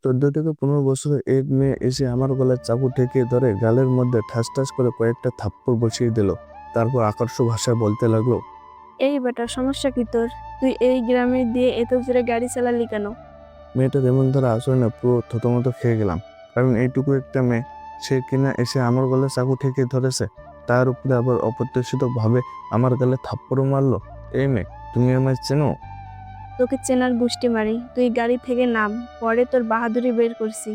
14 থেকে 15 বছরের এক মেয়ে এসে আমার গলায় চাকু ঠেকিয়ে ধরে গালের মধ্যে ঠাস ঠাস করে কয়েকটা থাপ্পড় বসিয়ে দিল। তারপর আকর্ষক ভাষায় বলতে লাগলো, এই বেটা, সমস্যা কি তোর? তুই এই গ্রামে দিয়ে এত জোরে গাড়ি চালালি কেন? মেয়েটা যেমন ধরে আচরণে পুরো থতমত খেয়ে গেলাম। কারণ এইটুকু একটা মেয়ে, সে কিনা এসে আমার গলায় চাকু ঠেকিয়ে ধরেছে, তার উপরে আবার অপ্রত্যাশিত ভাবে আমার গালে থাপ্পড়ও মারলো। এই মেয়ে, তুমি আমায় চেনো? তোকে চেনার গুষ্টি মারি, তুই গাড়ি থেকে নাম, পরে তোর বাহাদুরি বের করছি।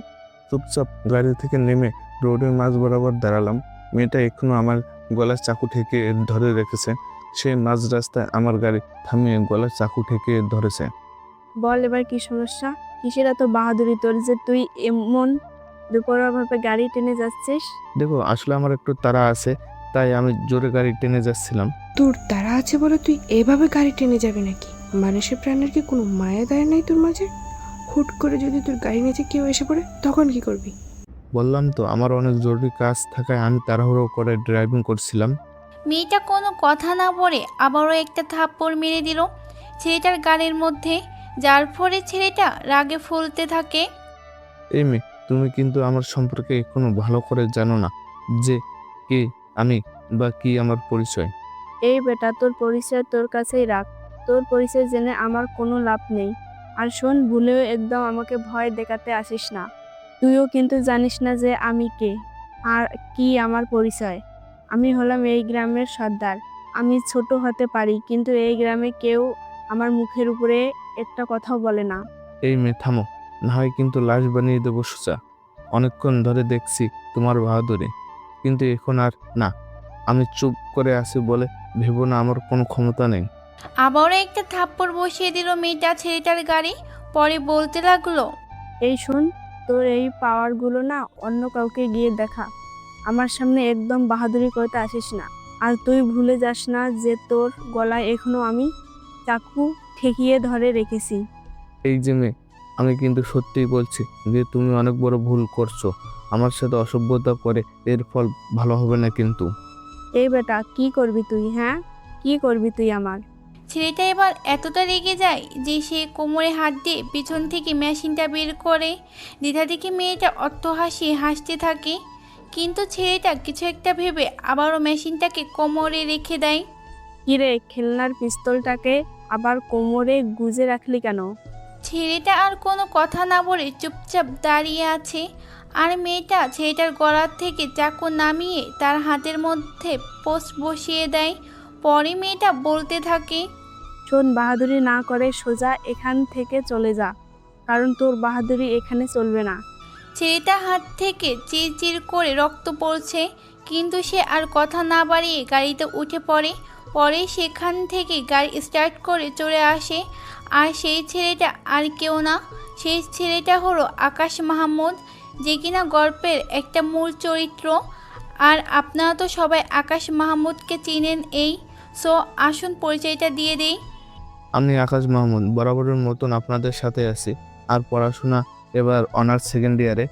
চুপচাপ গাড়ি থেকে নেমে রোডের মাঝ বরাবর দাঁড়ালাম। মেয়েটা এখনো আমার গলায় চাকু ঠেকিয়ে ধরে রেখেছে। সে মাঝ রাস্তায় আমার গাড়ি থামিয়ে গলায় চাকু ঠেকিয়ে ধরেছে। বল এবার কি সমস্যা? কিসের এত বাহাদুরি তোর যে তুই এমন বেপরোয়াভাবে গাড়ি টেনে যাচ্ছিস? দেখো, আসলে আমার একটু তাড়া আছে, তাই আমি জোরে গাড়ি টেনে যাচ্ছিলাম। তোর তারা আছে বলে তুই এভাবে গাড়ি টেনে যাবি নাকি? মানুষের প্রাণের কি কোনো মায়া দায় নাই তোর মাঝে? হুট করে যদি তোর গাড়ি নিচে কেউ এসে পড়ে তখন কি করবি? বললাম তো, আমার অনেক জরুরি কাজ থাকায় আমি তাড়াহুড়ো করে ড্রাইভিং করছিলাম। মেয়েটা কোনো কথা না বলে আবারও একটা থাপ্পড় মেরে দিল ছেলেটার গালের মধ্যে, যার ফলে ছেলেটা রাগে ফুলতে থাকে। এই মেয়ে, তুমি কিন্তু আমার সম্পর্কে এখনো ভালো করে জানো না যে কে আমি বা কি আমার পরিচয়। এই বেটা, তোর পরিচয় তোর কাছেই রাখ। তোর পরিচয় জেনে আমার কোনো লাভ নেই। আর শোন, ভুলেও একদম আমাকে ভয় দেখাতে আসিস না। তুইও কিন্তু জানিস না যে আমি কে আর কি আমার পরিচয়। আমি হলাম এই গ্রামের সর্দার। আমি ছোট হতে পারি, কিন্তু এই গ্রামে কেউ আমার মুখের উপরে একটা কথাও বলে না। এই মেয়ে, থামো, না হয় কিন্তু লাশ বানিয়ে দেবো সোজা। অনেকক্ষণ ধরে দেখছি তোমার বাহাদুরি, কিন্তু এখন আর না। আমি চুপ করে আছি বলে ভেবো না আমার কোনো ক্ষমতা নেই। আবারও একটা থাপ্পড় বসিয়ে দিল মেয়েটা ছেলেটার গাড়ি, পরে বলতে লাগলো, এই শোন, তোর এই পাওয়ারগুলো না অন্য কাউকে গিয়ে দেখা। আমার সামনে একদম বাহাদুরি করতে আসিস না। আর তুই ভুলে যাস না যে তোর গলায় এখনো আমি চাকু ঠেকিয়ে ধরে রেখেছি। এই যে মেয়ে, আমি কিন্তু সত্যিই বলছি যে তুমি অনেক বড় ভুল করছো। আমার সাথে অসভ্যতা করে এর ফল ভালো হবে না কিন্তু। এই বেটা, কি করবি তুই? হ্যাঁ, কি করবি তুই আমার? ছেলেটা এবার এতটা রেগে যায় যে সে কোমরে হাত দিয়ে পিছন থেকে মেশিনটা বের করে। দ্বিধা থেকে মেয়েটা অট্টহাসি হাসতে থাকে, কিন্তু ছেলেটা কিছু একটা ভেবে আবারও মেশিনটাকে কোমরে রেখে দেয়। কিরে, খেলনার পিস্তলটাকে আবার কোমরে গুজে রাখলি কেন? ছেলেটা আর কোনো কথা না বলে চুপচাপ দাঁড়িয়ে আছে, আর মেয়েটা ছেলেটার গলার থেকে চাকু নামিয়ে তার হাতের মধ্যে পোস্ট বসিয়ে দেয়। পরে মেয়েটা বলতে থাকে, শোন, বাহাদুরি না করে সোজা এখান থেকে চলে যা, কারণ তোর বাহাদুরি এখানে চলবে না। ছেলেটার হাত থেকে চিরচির করে রক্ত পড়ছে, কিন্তু সে আর কথা না বাড়িয়ে গাড়িতে উঠে পড়ে। পরে সেখান থেকে গাড়ি স্টার্ট করে চলে আসে। আর সেই ছেলেটা আর কেউ না, সেই ছেলেটা হলো আকাশ মাহমুদ, যে কিনা গল্পের একটা মূল চরিত্র। আর আপনারা তো সবাই আকাশ মাহমুদকে চিনেন। সো আসুন পরিচয়টা দিয়ে দেই। আমি আকাশ মাহমুদ, বরাবরের মতন আপনাদের সাথে আছি। আর পড়াশোনা এবার অনার্স সেকেন্ড ইয়ারে,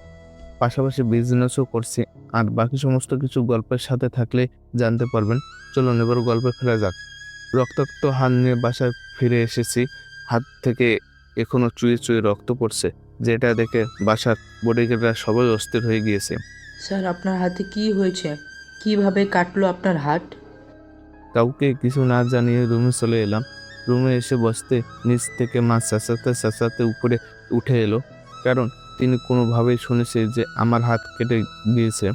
পাশাপাশি বিজনেসও করছি। আর বাকি সমস্ত কিছু গল্পের সাথে থাকলে জানতে পারবেন। চলুন এবার গল্পে ফেরা যাক। রক্তাক্ত হাত নিয়ে বাসায় ফিরে এসেছি। হাত থেকে এখনো চুয়ে চুয়ে রক্ত পড়ছে, যেটা দেখে বাসার বডিগার্ডরা সবাই অস্থির হয়ে গিয়েছে। স্যার, আপনার হাতে কি হয়েছে? কিভাবে কাটলো আপনার হাত? কাউকে কিছু না জানিয়ে রুমে চলে এলাম। রুমে এসে বসতে নিচ থেকে মা চেঁচাতে চেঁচাতে উপরে উঠে এলো, কারণ তিনি কোনোভাবেই শুনেছে যে আমার হাত কেটে গিয়েছে,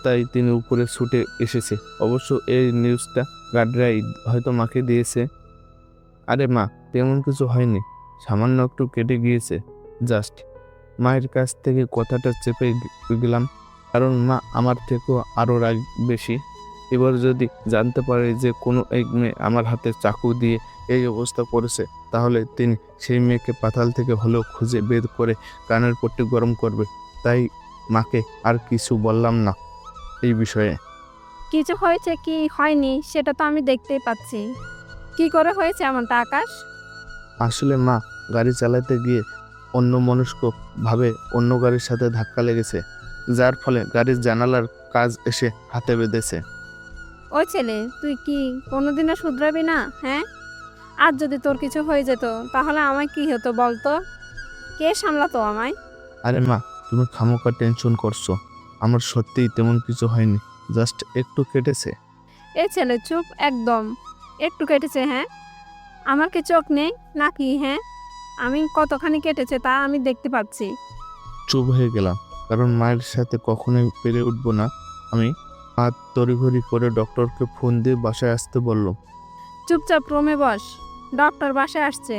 তাই তিনি উপরে ছুটে এসেছে। অবশ্য এই নিউজটা গার্ডরাই হয়তো মাকে দিয়েছে। আরে মা, তেমন কিছু হয়নি, সামান্য একটু কেটে গিয়েছে জাস্ট। মায়ের কাছ থেকে কথাটা চেপে গেলাম, কারণ মা আমার থেকেও আরও রাগ বেশি। এবার যদি জানতে পারে যে কোনো এক মেয়ে আমার হাতে চাকু দিয়ে এই অবস্থা করেছে, তাহলে তিনি সেই মেয়েকে পাতাল থেকে হলেও খুঁজে বের করে কানের পট্টি গরম করবে। তাই মাকে আর কিছু বললাম না এই বিষয়ে। কিছু হয়েছে কি হয়নি সেটা তো আমি দেখতেই পাচ্ছি। কি করে হয়েছে এমনটা আকাশ? আসলে মা, গাড়ি চালাতে গিয়ে অন্যমনস্ক ভাবে অন্য গাড়ির সাথে ধাক্কা লেগেছে, যার ফলে গাড়ির জানালার কাজ এসে হাতে বেঁধেছে। ওই ছেলে, তুই কি কোনোদিনও শুধরাবি না? হ্যাঁ, আর যদি তোর কিছু হয়ে যেত তাহলে আমায় কি হতো বলতো? কে সামলাতো আমায়? আরে মা, তুমি খামোকা টেনশন করছো। আমার সত্যিই তেমন কিছু হয়নি, জাস্ট একটু কেটেছে। এ ছেলে চুপ একদম। একটু কেটেছে হ্যাঁ? আমার কি চোখ নেই নাকি হ্যাঁ? আমি কতখানি কেটেছে তা আমি দেখতে পাচ্ছি। চুপ হয়ে গেলাম, কারণ মায়ের সাথে কখনোই পেরে উঠবো না আমি। হাত তড়িঘড়ি করে ডক্টরকে ফোন দিয়ে বাসায় আসতে বললাম। চুপচাপ রুমে বস, ডক্টর বাসায় আসছে।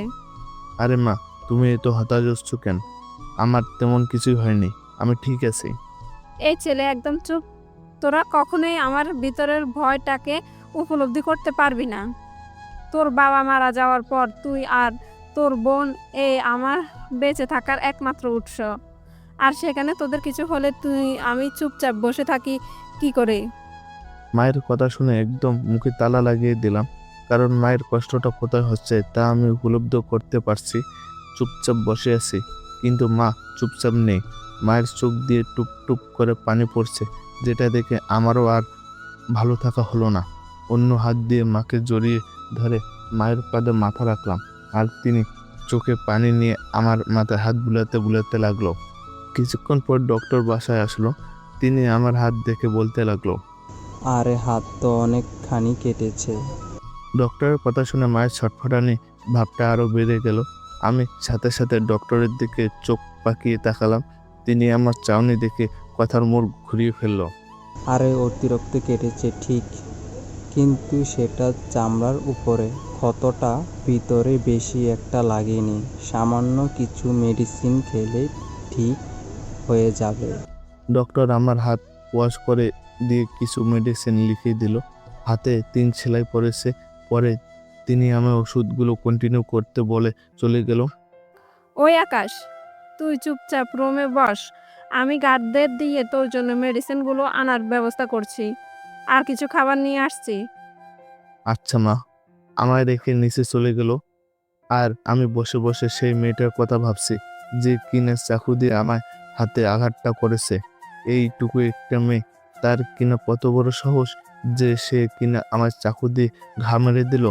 আরে মা, তুমি এত হতাশ হচ্ছ কেন? আমার তেমন কিছুই হয়নি, আমি ঠিক আছি। এই ছেলে একদম চুপ। তোরা কখনোই আমার ভিতরের ভয়টাকে উপলব্ধি করতে পারবি না। তোর বাবা মারা যাওয়ার পর তুই আর তোর বোন আমার বেঁচে থাকার একমাত্র উৎস। আর সেখানে তোদের কিছু হলে আমি চুপচাপ বসে থাকি কি করে? মায়ের কথা শুনে একদম মুখে তালা লাগিয়ে দিলাম, কারণ মায়ের কষ্টটা কোথায় হচ্ছে তা আমি উপলব্ধ করতে পারছি। চুপচাপ বসে আছি, কিন্তু মা চুপচাপ নেই। মায়ের চোখ দিয়ে টুপ টুপ করে পানি পড়ছে, যেটা দেখে আমারও আর ভালো থাকা হলো না। অন্য হাত দিয়ে মাকে জড়িয়ে ধরে মায়ের কাঁধে মাথা রাখলাম, আর তিনি চোখে পানি নিয়ে আমার মাথায় হাত বুলাতে বুলাতে লাগলো। কিছুক্ষণ পর ডক্টর বাসায় আসলো। তিনি আমার হাত দেখে বলতে লাগলো, আরে হাত তো অনেকখানি কেটেছে। ডক্টরের কথা শুনে মায়ের ছটফটানি ভাবটা আরো বেড়ে গেল। আমি সাথে সাথে ডক্টরের দিকে চোখ পাকিয়ে তাকালাম। তিনি আমার চাউনি দেখে কথার মোড় ঘুরিয়ে ফেলল। আরে অতিরিক্ত কেটেছে ঠিক, কিন্তু সেটা চামড়ার উপরে, ক্ষতটা ভিতরে বেশি একটা লাগেনি। সামান্য কিছু মেডিসিন খেলে ঠিক হয়ে যাবে। ডক্টর আমার হাত ওয়াশ করে দিয়ে কিছু মেডিসিন লিখে দিল। হাতে 3 সেলাই পড়েছে। পরে তিনি আমার ওষুধগুলো কন্টিনিউ করতে বলে চলে গেল। ওই আকাশ, তুই চুপচাপ রুমে বস। আমি গার্ডদের দিয়ে তোর জন্য মেডিসিনগুলো আনার ব্যবস্থা করছি, আর কিছু খাবার নিয়ে আসছি। আচ্ছা মা, আমায় রেখে নিচে চলে গেল। আর আমি বসে বসে সেই মেয়েটার কথা ভাবছি, যে কিনা চাকু দিয়ে আমার হাতে আঘাতটা করেছে। এইটুকু একটা মেয়ে, তার কিনা কত বড় সাহস যে সে কিনা আমার চাকু দিয়ে ঘা মেরে দিল।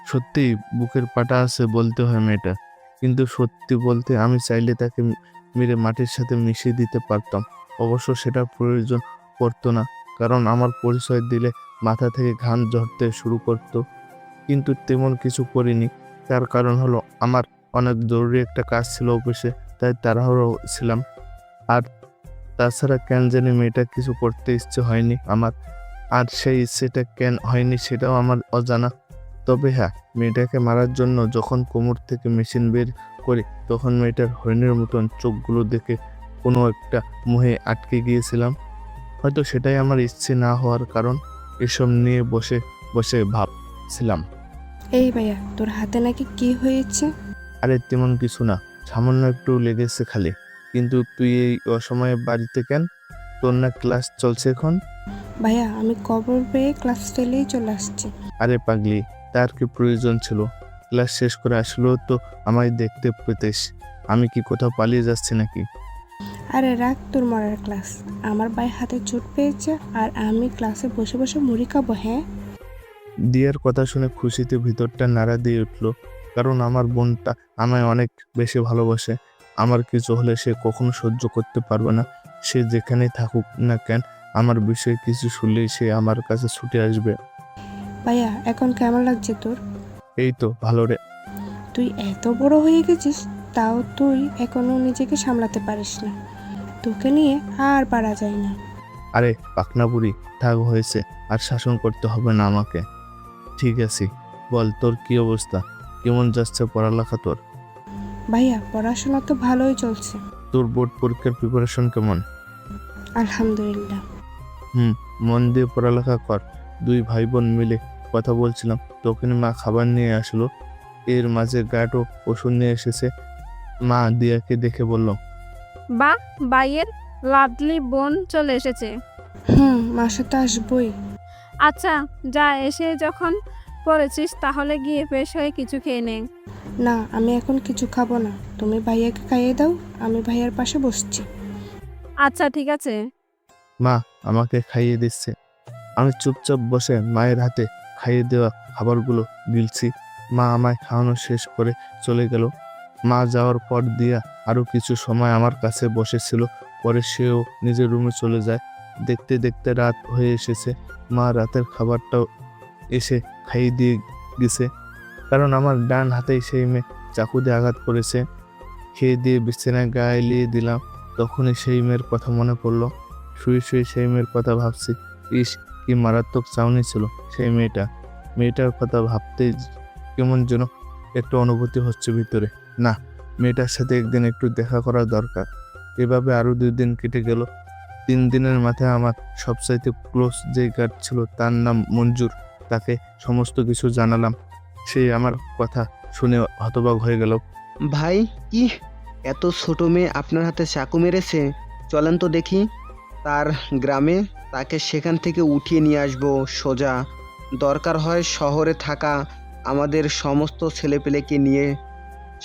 সত্যি বুকের পাটা আছে বলতে হয় মেয়েটা, কিন্তু সত্যি বলতে আমি চাইলে তাকে মেরে মাটির সাথে মিশিয়ে দিতে পারতাম। অবশ্য সেটা প্রয়োজন পড়তো না, কারণ আমার পরিচয় দিলে মাথা থেকে ঘাম ঝরতে শুরু করতো। কিন্তু তেমন কিছু করিনি। তার কারণ হলো আমার অনেক জরুরি একটা কাজ ছিল অফিসে, তাই তাড়াহুড়ো ছিলাম। আর তাছাড়া কেন জানি মেয়েটা কিছু করতে ইচ্ছে হয়নি আমার। আর সেই ইচ্ছেটা কেন হয়নি সেটাও আমার অজানা। তবে হ্যাঁ, মেয়েটাকে মারার জন্য যখন কোমর থেকে মেশিন বের করি, তখন মেয়েটার হরিণের মতন চোখগুলো দেখে কোনো একটা মোহে আটকে গিয়েছিলাম। হয়তো সেটাই আমার ইচ্ছে না হওয়ার কারণ। এসব নিয়ে বসে বসে ভাবছিলাম। এই ভাইয়া, তোর হাতে নাকি কি হয়েছে? আরে তেমন কিছু না, সামান্য একটু লেগেছে খালি। কিন্তু তুই এই অসময়ে বাড়িতে কেন? তোর না ক্লাস চলছে এখন? ভাইয়া, আমি খবর পেয়ে ক্লাস ফেলেই চলে আসছি। আরে পাগলি, তার কি প্রয়োজন ছিল? ক্লাস শেষ করে আসলেও তো আমায় দেখতে পেতিস। আমি কি কোথাও পালিয়ে যাচ্ছি নাকি? আরে রাখ তোর মরার ক্লাস। আমার ভাই হাতে চোট পেয়েছে আর আমি ক্লাসে বসে বসে মুড়ি খাবো। হ্যাঁ, দিয়ার কথা শুনে খুশিতে ভিতরটা নাড়া দিয়ে উঠলো, কারণ আমার বোনটা আমায় অনেক বেশি ভালোবাসে। আমার কিছু হলে সে কখনো সহ্য করতে পারবে না। সে যেখানেই থাকুক না কেন, আমার বিষয়ে কিছু শুনলেই সে আমার কাছে ছুটে আসবে। ভাইয়া এখন কেমন লাগছে তোর? এই তো ভালো রে। তুই এত বড় হয়ে গেছিস, তাও তুই এখনো নিজেকে সামলাতে পারিস না। তোকে নিয়ে আর পারা যায় না। আরে পাকনা বুড়ি, থাক হয়েছে, আর শাসন করতে হবে না আমাকে। ঠিক আছে, বল তোর কি অবস্থা, কেমন যাচ্ছে পড়ালেখা তোর? ভাইয়া পড়াশোনা তো ভালোই চলছে, তোর বোর্ড পরীক্ষার প্রিপারেশন কেমন? আলহামদুলিল্লাহ। মন দিয়ে পড়ালেখা কর। 2 ভাই বোন মিলে কথা বলছিলাম, তখন মা খাবার নিয়ে আসলো। এর মাঝে গাটো ওষুধ নিয়ে এসেছে। মা দিয়াকে দেখে বলল, বা বাইয়ের লাডলি বোন চলে এসেছে। মাসে তো আসবই। আচ্ছা যা, এসে যখন পড়েছিস তাহলে গিয়ে ফ্রেশ হয়ে কিছু খেয়ে নে। না, আমি এখন কিছু খাবো না। তুমি ভাইয়াকে খাইয়ে দাও, আমি ভাইয়ার পাশে বসছি। আচ্ছা ঠিক আছে। মা আমাকে খাইয়ে দিচ্ছে। আমি চুপচাপ বসে মায়ের হাতে খাইয়ে দেওয়া খাবারগুলো গিলছি। মা আমায় খাওয়ানো শেষ করে চলে গেল। মা যাওয়ার পর দিয়া আরো কিছু সময় আমার কাছে বসেছিল। পরে সেও নিজের রুমে চলে যায়। দেখতে দেখতে রাত হয়ে এসেছে। মা রাতের খাবারটাও এসে খাইয়ে দিয়ে গেছে, কারণ আমার ডান হাতেই সেই মেয়ে চাকু দিয়ে আঘাত করেছে। খেয়ে দিয়ে বিছানায় গায়ে দিলাম, তখনই সেই মেয়ের কথা মনে পড়লো। শুয়ে শুয়ে সেই মেয়ের কথা ভাবছি। ইস, কি মারাত্মক চাউনি ছিল সেই মেয়েটার কথা ভাবতেই কেমন যেন একটা অনুভূতি হচ্ছে ভিতরে। না, মেয়েটার সাথে একদিন একটু দেখা করা দরকার। এভাবে আরো 2 দিন কেটে গেল। 3 দিনের মাথায় আমার সবচাইতে ক্লোজ যে গার্ড ছিল, তার নাম মঞ্জুর। তাকে সমস্ত কিছু জানালাম। সে আমার কথা শুনে হতবাক হয়ে গেল। ভাই, কি এত ছোট মেয়ে আপনার হাতে চাকু মেরেছে? চলেন তো দেখি তার গ্রামে, তাকে সেখান থেকে উঠিয়ে নিয়ে আসবো সোজা। দরকার হয় শহরে থাকা আমাদের সমস্ত ছেলেপেলেকে নিয়ে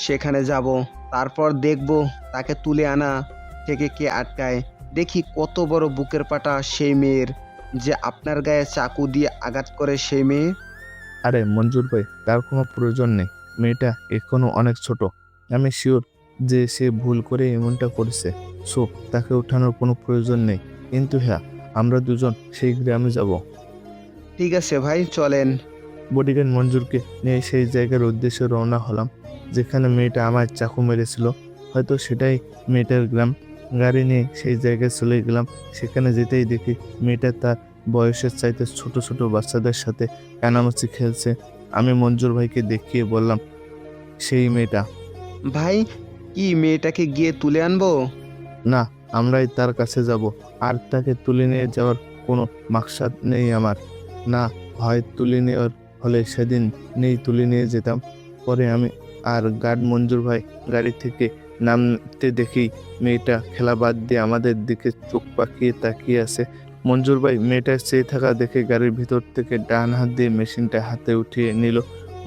সেখানে যাব, তারপর দেখব তাকে তুলে আনা থেকে কে আটকায়। দেখি কত বড় বুকের পাটা সেই মেয়ের, যে আপনার গায়ে চাকু দিয়ে আঘাত করে সেই মেয়ে। আরে মঞ্জুর ভাই, তার কোনো প্রয়োজন নেই। মেয়েটা এখনো অনেক ছোট। আমি শিওর যে সে ভুল করে এমনটা করেছে। সো তাকে ওঠানোর কোনো প্রয়োজন নেই। কিন্তু হ্যাঁ, আমরা দুজন সেই গ্রামে যাব। ঠিক আছে ভাই, চলেন। বডিগার্ড মঞ্জুরকে নিয়ে সেই জায়গার উদ্দেশ্যে রওনা হলাম যেখানে মেয়েটা আমার চাকু মেরেছিল। হয়তো সেটাই মেয়েটার গ্রাম। গাড়ি নিয়ে সেই জায়গায় চলে গেলাম। সেখানে যেতেই দেখি মেয়েটা তার বয়সের চাইতে ছোট ছোট বাচ্চাদের সাথে কানামাছি খেলছে। আমি মঞ্জুর ভাইকে দেখিয়ে বললাম, সেই মেয়েটা। ভাই, কি মেয়েটাকে গিয়ে তুলে আনবো? না, আমরাই তার কাছে যাব। আর তাকে তুলে নিয়ে যাওয়ার কোনো মাকসাদ নেই আমার। না হয় তুলে নেওয়ার হলে সেদিন তুলে নিয়ে যেতাম। পরে আমি আর গার্ড মঞ্জুর ভাই গাড়ি থেকে নামতে দেখি মেয়েটা খেলা বাদ দিয়ে আমাদের দিকে চোখ পাকিয়ে তাকিয়ে আছে। মঞ্জুর ভাই মেয়েটার চেয়ে থাকা দেখে গাড়ির ভিতর থেকে ডান হাত দিয়ে মেশিনটা হাতে উঠিয়ে নিল।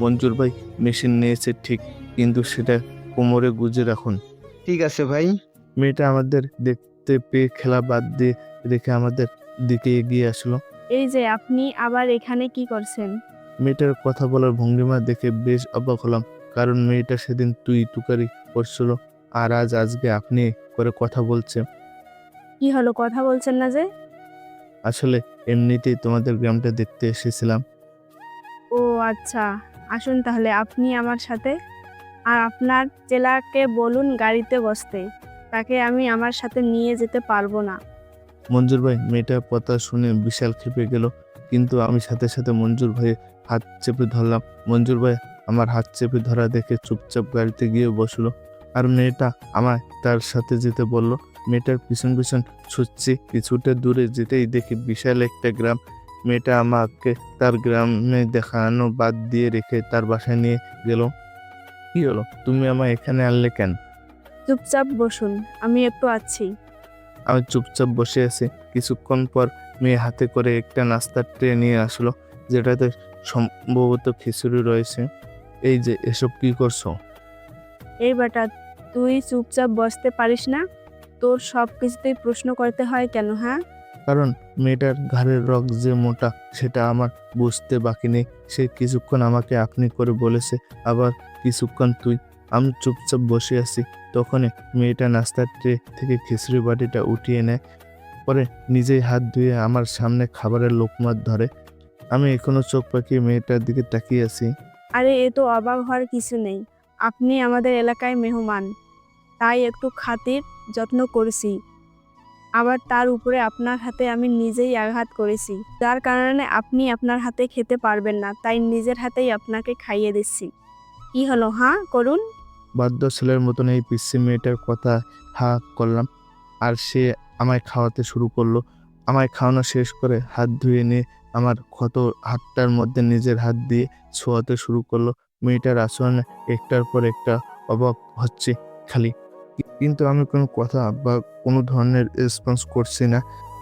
মঞ্জুর ভাই মেশিন নিয়েছে ঠিক, কিন্তু সেটা কোমরে গুজে রাখুন। ঠিক আছে ভাই। মেয়েটা আমাদের দেখতে পেয়ে খেলা বাদ দিয়ে রেখে আমাদের দিকে এগিয়ে আসলো। এই যে আপনি আবার এখানে কি করছেন? মেয়েটার কথা বলার ভঙ্গিমা দেখে বেশ অবাক হলাম, কারণ মেয়েটা সেদিন তুই তুকারি করছিল, আর আজকে আপনি করে কথা বলছে। কি হলো, কথা বলছেন না যে? আসলে এমনিতেই তোমাদের গ্রামটা দেখতে এসেছিলাম। ও আচ্ছা, আসুন তাহলে আপনি আমার সাথে। আর আপনার চেলাকে বলুন গাড়িতে বসতে। তাকে আমি আমার সাথে নিয়ে যেতে পারবো না। মঞ্জুর ভাই মেয়েটার কথা শুনে বিশাল ক্ষেপে গেল, কিন্তু আমি সাথে সাথে মঞ্জুর ভাইয়ের হাত চেপে ধরলাম। মঞ্জুর ভাই আমার হাত চেপে ধরা দেখে চুপচাপ গাড়িতে গিয়ে বসলো, আর মেয়েটা আমায় তার সাথে যেতে বলল। মেয়েটার পিছন পিছন ছুটছি। কিছুটা দূরে যেতেই দেখি বিশাল একটা গ্রাম। মেয়েটা আমাকে তার গ্রামে দেখানো বাদ দিয়ে রেখে তার বাসায় নিয়ে গেল। কি হলো, তুমি আমায় এখানে আনলে কেন? চুপচাপ বসুন, আমি একটু আছি। আমি চুপচাপ বসে আছি। কিছুক্ষণ পর মেয়ে হাতে করে একটা নাস্তার ট্রে নিয়ে আসলো, যেটাতে সম্ভবত খিচুড়ি রয়েছে। এই যে, এসব কি করছো? এই বেটা, তুই চুপচাপ বসতে পারিস না? তোর সব কিছুতেই প্রশ্ন করতে হয় কেন, হ্যাঁ? কারণ মেয়েটার ঘাড়ের রগ যে মোটা সেটা আমার বুঝতে বাকি নেই। সে কিছুক্ষণ আমাকে আপনি করে বলেছে, আবার কিছুক্ষণ তুই। আমি চুপচাপ বসে আছি। তখনই মেয়েটা নাস্তার ট্রে থেকে খিচুড়ি বাটিটা উঠিয়ে নেয়। পরে নিজেই হাত ধুয়ে আমার সামনে খাবারের লোকমা ধরে। আমি এখনো চোখ পাকিয়ে মেয়েটার দিকে তাকিয়ে আছি। আরে, এ তো অবাক হওয়ার কিছু নেই। আপনি আমাদের এলাকায় মেহমান, তাই একটু খাতির যত্ন করেছি। আবার তার উপরে আপনার হাতে আমি নিজেই আঘাত করেছি, যার কারণে আপনি আপনার হাতে খেতে পারবেন না, তাই নিজের হাতেই আপনাকে খাইয়ে দিচ্ছি। কি হলো, হ্যাঁ করুন? বাধ্য ছেলের মতন এই পিচ্ছি মেয়েটার কথা হা করলাম, আর সে আমায় খাওয়াতে শুরু করলো। আমায় খাওয়ানো শেষ করে হাত ধুয়ে নিয়ে আমার ক্ষত হাতটার মধ্যে নিজের হাত দিয়ে ছোঁয়াতে শুরু করলো। মেয়েটার আচরণে একটার পর একটা অবাক হচ্ছে খালি, কিন্তু আমি কোনো কথা বা কোনো ধরনের রেসপন্স করছি না।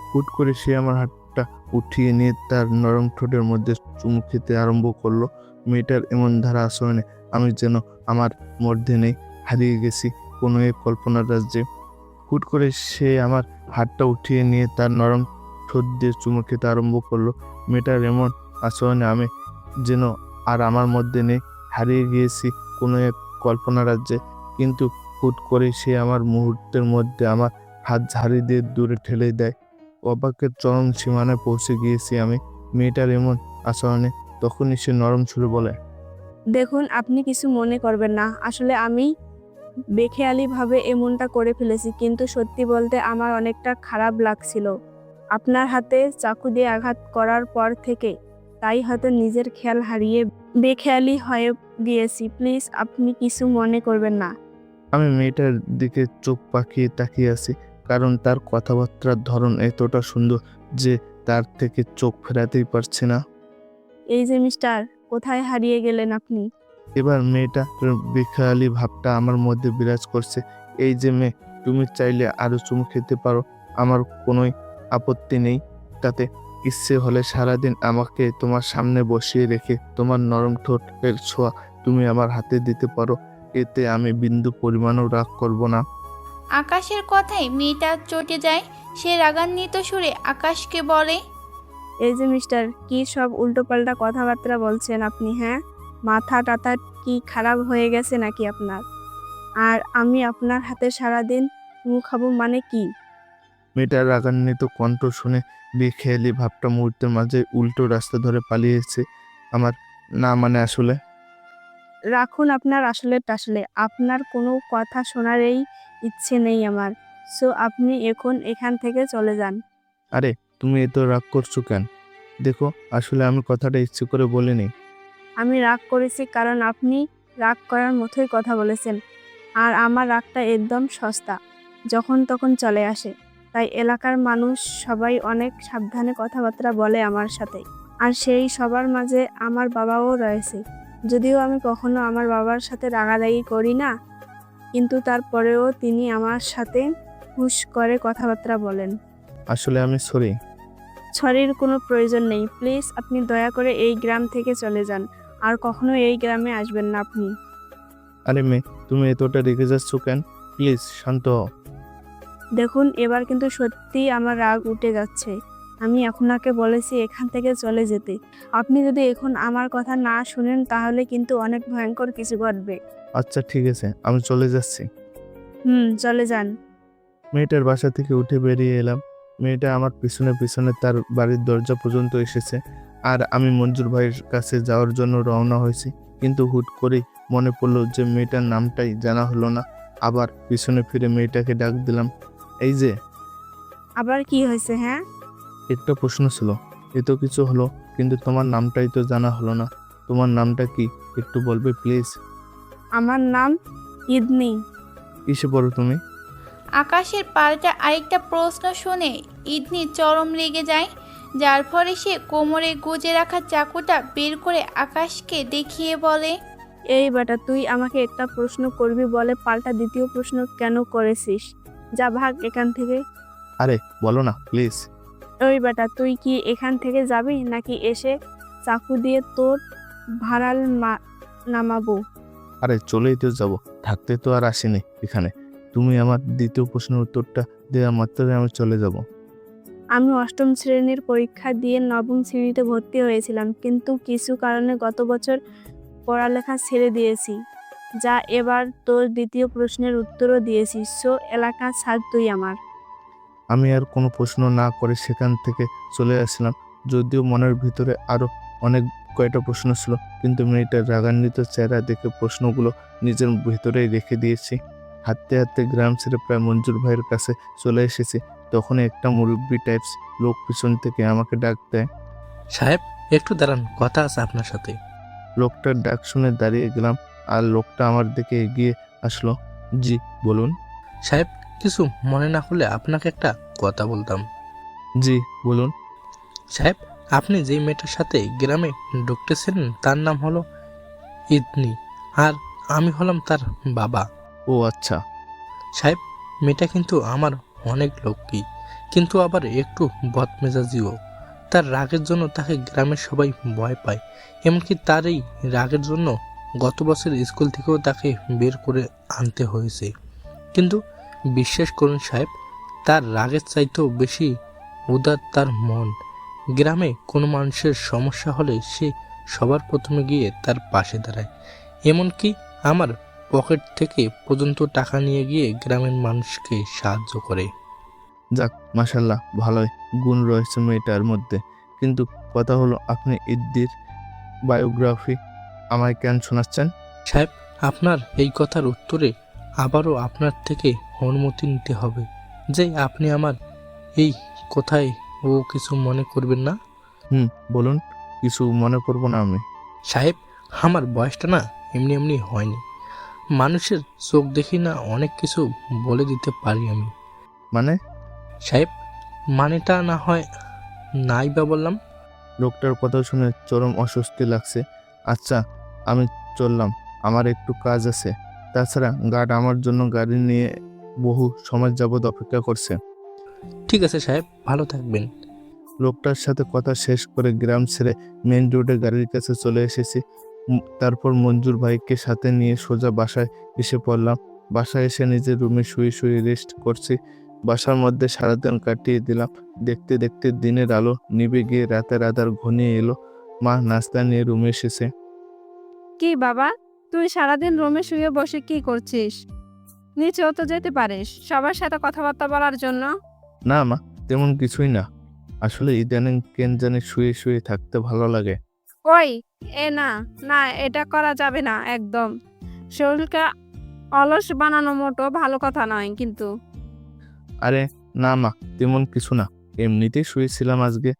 হুট করে সে আমার হাতটা উঠিয়ে নিয়ে তার নরম ঠোঁটের মধ্যে চুমু খেতে আরম্ভ করলো। মেয়েটার এমন ধারা আচরণে আমি যেন আমার মধ্যে নেই, হারিয়ে গেছি কোনো এক কল্পনার রাজ্যে। হুট করে সে আমার হাতটা উঠিয়ে নিয়ে তার নরম ঠোঁট দিয়ে চুমু খেতে আরম্ভ করলো। মেয়েটার এমন আচরণে আমি যেন আর আমার মধ্যে নেই, হারিয়ে গিয়েছি কোনো এক কল্পনা রাজ্যে। কিন্তু হুট করে সে আমার মুহূর্তের মধ্যে আমার হাত ঝাড়ি দিয়ে দূরে ঠেলে দেয়। অবাকের চরম সীমানায় পৌঁছে গিয়েছি আমি মেয়েটার এমন আচরণে। তখনই সে নরম সুরে বলে, দেখুন, আপনি কিছু মনে করবেন না, আসলে আমি বেখেয়ালিভাবে এমনটা করে ফেলেছি, কিন্তু সত্যি বলতে আমার অনেকটা খারাপ লাগছিল আপনার হাতে চাকু দিয়ে আঘাত করার পর থেকে। তাই হয়তো নিজের খেয়াল হারিয়ে বেখেয়ালি হয়ে গিয়েছি। প্লিজ আপনি কিছু মনে করবেন না। আমি মেয়েটার দিকে চোখ পাকিয়ে তাকিয়ে আছি, কারণ তার কথাবার্তার ধরন এতটা সুন্দর যে তার থেকে চোখ ফেরাতেই পারছি না। এই যে মিস্টার, কোথায় হারিয়ে গেলেন আপনি? এবার মেয়েটা বেখেয়ালি ভাবটা আমার মধ্যে বিরাজ করছে। এই যে মেয়ে, তুমি চাইলে আরো চুমু খেতে পারো, আমার কোনোই আপত্তি নেই তাতে। ইচ্ছে হলে সারাদিন আমাকে তোমার সামনে বসিয়ে রেখে তোমার নরম ঠোঁটের ছোঁয়া তুমি আমার হাতে দিতে পারো, এতে আমি বিন্দু পরিমাণও রাগ করব না। আকাশের কথায় মেয়েটা চটে যায়। সে রাগান্বিত সুরে আকাশকে বলে, এই যে মিস্টার, কি সব উল্টোপাল্টা কথাবার্তা বলছেন আপনি? হ্যাঁ, মাথা টাথা কি খারাপ হয়ে গেছে নাকি আপনার? আর আমি আপনার হাতে সারাদিন চুমু খাবো মানে কি? মেয়েটার রাগান্বিত কণ্ঠ শুনে বেখেয়ালি ভাবটা মুহূর্তের মাঝে উল্টো রাস্তা ধরে পালিয়েছে আমার। না মানে আসলে রাখুন আপনার আসলে টাসলে, আপনার কোনো কথা শোনারই ইচ্ছে নেই আমার। সো আপনি এখন এখান থেকে চলে যান। আরে তুমি এত রাগ করছো কেন? দেখো, আসলে আমি কথাটা ইচ্ছে করে বলিনি। আমি রাগ করেছি কারণ আপনি রাগ করার মতোই কথা বলেছেন, আর আমার রাগটা একদম সস্তা, যখন তখন চলে আসে। তাই এলাকার মানুষ সবাই অনেক সাবধানে কথাবার্তা বলে আমার সাথে। আর সেই সবার মাঝে আমার বাবাও রয়েছে। যদিও আমি কখনো আমার বাবার সাথে রাগারাগি করি না, কিন্তু তারপরেও তিনি আমার সাথে হুশ করে কথাবার্তা বলেন। আসলে আমি সরি। সরির কোনো প্রয়োজন নেই। প্লিজ আপনি দয়া করে এই গ্রাম থেকে চলে যান, আর কখনো এই গ্রামে আসবেন না আপনি। আরে মেয়ে, তুমি এতটা রেগে যাচ্ছ কেন? প্লিজ শান্ত হও। দেখুন, এবার কিন্তু সত্যিই আমার রাগ উঠে যাচ্ছে। আমি আপনাকে বলেছি এখান থেকে চলে যেতে। আপনি যদি এখন আমার কথা না শুনেন তাহলে কিন্তু অনেক ভয়ঙ্কর কিছু ঘটবে। আচ্ছা ঠিক আছে, আমি চলে যাচ্ছি। চলে যান। মেয়েটার বাসা থেকে উঠে বেরিয়ে এলাম। মেয়েটা আমার পিছনে পিছনে তার বাড়ির দরজা পর্যন্ত এসেছে, আর আমি মঞ্জুর ভাইয়ের কাছে যাওয়ার জন্য রওনা হয়েছি। কিন্তু হুট করেই মনে পড়লো যে মেয়েটার নামটাই জানা হলো না। আবার পিছনে ফিরে মেয়েটাকে ডাক দিলাম, এই যে। আবার কি হয়েছে? হ্যাঁ, একটা প্রশ্ন ছিল। এ তো কিছু হলো, কিন্তু তোমার নামটাই তো জানা হলো না। তোমার নামটা কি একটু বলবে প্লিজ? আমার নাম ইদনি। কিসে পড়ো তুমি? আকাশের পাল্টা আরেকটা প্রশ্ন শুনে ইদনি চরম রেগে যায়, যার ফলে সে কোমরে গুজে রাখা চাকুটা বের করে আকাশকে দেখিয়ে বলে, এই বেটা, তুই আমাকে একটা প্রশ্ন করবি বলে পাল্টা দ্বিতীয় প্রশ্ন কেন করেছিস? যা ভাগ এখান থেকে। আরে বলো না প্লিজ। ওই বেটা, তুই কি এখান থেকে যাবি নাকি এসে চাকু দিয়ে তোর ভাড়াল নামাবো? আরে চলেই তো যাব, থাকতে তো আর আসিনি এখানে। তুমি আমার দ্বিতীয় প্রশ্নের উত্তরটা দেওয়া মাত্রই আমি চলে যাব। আমি অষ্টম শ্রেণীর পরীক্ষা দিয়ে নবম শ্রেণীতে ভর্তি হয়েছিলাম, কিন্তু কিছু কারণে গত বছর পড়ালেখা ছেড়ে দিয়েছি। যা এবার তোর দ্বিতীয় প্রশ্নের উত্তরও দিয়েছি। সো এলাকা ছাড় তুই আমার। আমি আর কোনো প্রশ্ন না করে সেখান থেকে চলে আসলাম, যদিও মনের ভিতরে আরো অনেক কয়টা প্রশ্ন ছিল, কিন্তু মেয়েটার রাগান্বিত চেহারা দেখে প্রশ্নগুলো নিজের ভিতরেই রেখে দিয়েছি। হাঁটতে হাঁটতে গ্রাম ছেড়ে প্রায় মঞ্জুর ভাইয়ের কাছে চলে এসেছি। তখন একটা মুরব্বি টাইপস লোক পিছন থেকে আমাকে ডাক দেয়। সাহেব, একটু দাঁড়ান, কথা আছে আপনার সাথে। লোকটার ডাক শুনে দাঁড়িয়ে গেলাম, আর লোকটা আমার দিকে এগিয়ে আসলো। জি বলুন। সাহেব, কিছু মনে না করলে আপনাকে একটা কথা বলতাম। জি বলুন। সাহেব, আপনি যেই মেয়েটার সাথে গ্রামে ঢুকতেছেন তার নাম হলো ইদনি, আর আমি হলাম তার বাবা। ও আচ্ছা। সাহেব, মেয়েটা কিন্তু আমার অনেক লক্ষ্মী, কিন্তু আবার একটু বদমেজাজিও। তার রাগের জন্য তাকে গ্রামের সবাই ভয় পায়। এমনকি তার এই রাগের জন্য গত বছর স্কুল থেকেও তাকে বের করে আনতে হয়েছে। কিন্তু বিশ্বাস করুন সাহেব, তার রাগের চাইতেও বেশি উদার তার মন। গ্রামে কোনো মানুষের সমস্যা হলে সে সবার প্রথমে গিয়ে তার পাশে দাঁড়ায়। এমনকি আমার পকেট থেকে পর্যন্ত টাকা নিয়ে গিয়ে গ্রামের মানুষকে সাহায্য করে। যাক, মাশাল্লাহ, ভালোই গুণ রয়েছে মেয়েটার মধ্যে। কিন্তু কথা হলো, আপনি ইদ্দির বায়োগ্রাফি আমায় কেন শোনাচ্ছেন? সাহেব, আপনার এই কথার উত্তরে আবারও আপনার থেকে অনুমতি নিতে হবে যে আপনি আমার এই কথায় ও কিছু মনে করবেন না। বলুন, কিছু মনে করবো না আমি। সাহেব, আমার বয়সটা না এমনি এমনি হয়নি। মানুষের চোখ দেখি না অনেক কিছু বলে দিতে পারি আমি। মানে? সাহেব, মানেটা না হয় নাই বা বললাম। লোকটার কথা শুনে চরম অস্বস্তি লাগছে। আচ্ছা, আমি চললাম, আমার একটু কাজ আছে। তাছাড়া গার্ড আমার জন্য গাড়ি নিয়ে বহু সময় যাবৎ অপেক্ষা করছে। ঠিক আছে সাহেব, ভালো থাকবেন। লোকটার সাথে কথা শেষ করে গ্রাম ছেড়ে মেন রোডে গাড়ির কাছে চলে এসেছি। তারপর মঞ্জুর ভাইকে সাথে নিয়ে সোজা বাসায় এসে পড়লাম। বাসায় এসে নিজের রুমে শুয়ে শুয়ে রেস্ট করছি। বাসার মধ্যে সারাদিন কাটিয়ে দিলাম। দেখতে দেখতে দিনের আলো নিভে গিয়ে রাতের আধার ঘনিয়ে এলো। মা নাস্তা নিয়ে রুমে এসেছে। কি বাবা, তুই সারাদিন রুমে শুয়ে বসে কি করছিস? নিচেও তো যেতে পারিস সবার সাথে কথাবার্তা বলার জন্য। না মা, তেমন কিছুই না। আসলে ইদানিং কেন জানি শুয়ে শুয়ে থাকতে ভালো লাগে। ওই, না না, এটা করা যাবে না একদম। শরীরকে অলস বানানো মোটো ভালো কথা নয় কিন্তু। আরে না মা, তেমন কিছু না, এমনিতেই শুয়েছিলাম আজকে।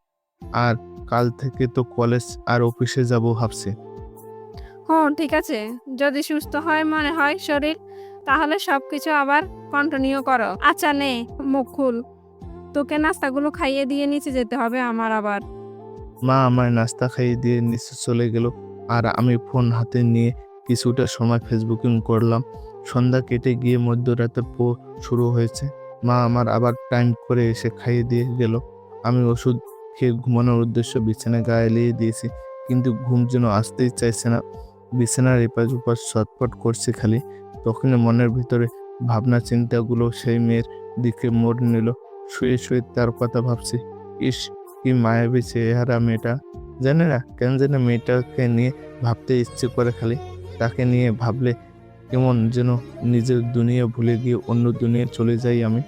আর কাল থেকে তো কলেজ আর অফিসে যাব ভাবছি। ঠিক আছে, যদি সুস্থ হয় মনে হয় শরীর, তাহলে সবকিছু আবার কন্টিনিউ করো। আচ্ছা নে, মুখ খুল, তোকে নাস্তাগুলো খাইয়ে দিয়ে নিচে যেতে হবে আমার আবার। মা আমায় নাস্তা খাইয়ে দিয়ে নিচে চলে গেল, আর আমি ফোন হাতে নিয়ে কিছুটা সময় ফেসবুকিং করলাম। সন্ধ্যা কেটে গিয়ে মধ্যরাতে শুরু হয়েছে। মা আমার আবার টাইম করে এসে খাইয়ে দিয়ে গেল। আমি ওষুধ খেয়ে ঘুমানোর উদ্দেশ্য বিছানায় গায়ে এলিয়ে দিয়েছি, কিন্তু ঘুম যেন আসতেই চাইছে না। বিছানার এপাশ ওপাশ ছটফট করছে খালি। তখনই মনের ভিতরে ভাবনা চিন্তাগুলো সেই মেয়ের দিকে মোড় নিল। শুয়ে শুয়ে তার কথা ভাবছি। ইস, কি মায়াবী চেহারা মেয়েটা। জানে না কেন যেন মেয়েটাকে নিয়ে ভাবতে ইচ্ছে করে খালি। তাকে নিয়ে ভাবলে কেমন যেন নিজের দুনিয়া ভুলে গিয়ে অন্য দুনিয়ায় চলে যাই আমি।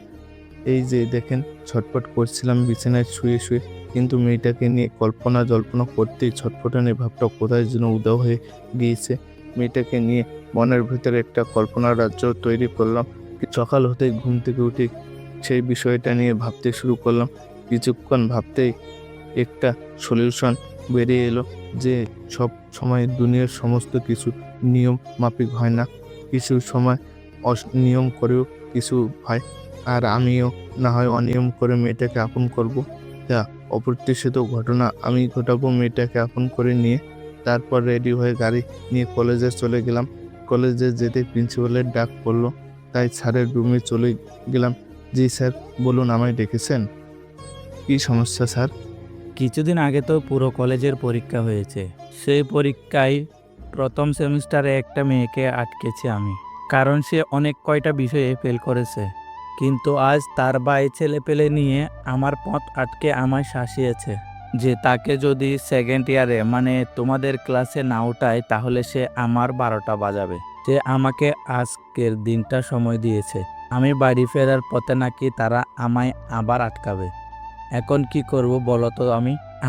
এই যে দেখেন, ছটফট করছিলাম বিছানায় শুয়ে শুয়ে, কিন্তু মেয়েটাকে নিয়ে কল্পনা জল্পনা করতেই ছটফটানি ভাবটা কোথায় যেন উধাও হয়ে গিয়েছে। মেয়েটাকে নিয়ে মনের ভিতরে একটা কল্পনার রাজ্য তৈরি করলাম। সকাল হতেই ঘুম থেকে উঠে সেই বিষয়টা নিয়ে ভাবতে শুরু করলাম। কিছুক্ষণ ভাবতেই একটা সলিউশন বেরিয়ে এলো যে সব সময় দুনিয়ার সমস্ত কিছু নিয়ম মাফিক হয় না, কিছু সময় অনিয়ম করেও কিছু হয়। আর আমিও না হয় অনিয়ম করে মেয়েটাকে আপন করব। যা অপ্রত্যাশিত ঘটনা আমি ঘটাবো মেয়েটাকে আপন করে নিয়ে। তারপর রেডি হয়ে গাড়ি নিয়ে কলেজে চলে গেলাম। কলেজে যেতে প্রিন্সিপালের ডাক পড়লো, তাই স্যারের রুমে চলে গেলাম। জি স্যার, বলুন, আমায় ডেকেছেন? কি সমস্যা স্যার? কিছুদিন আগে তো পুরো কলেজের পরীক্ষা হয়েছে। সেই পরীক্ষায় প্রথম সেমিস্টারে একটা মেয়েকে আটকেছি আমি, কারণ সে অনেক কয়টা বিষয়ে ফেল করেছে। কিন্তু আজ তার ভাই ছেলেপেলে নিয়ে আমার পথ আটকে আমায় শাসিয়েছে যে তাকে যদি সেকেন্ড ইয়ারে মানে তোমাদের ক্লাসে না উঠায় তাহলে সে আমার 12টা বাজাবে। সে আমাকে আজকের দিনটা সময় দিয়েছে। আমি বাড়ি ফেরার পথে নাকি তারা আমায় আবার আটকাবে। এখন কি করব বলো তো?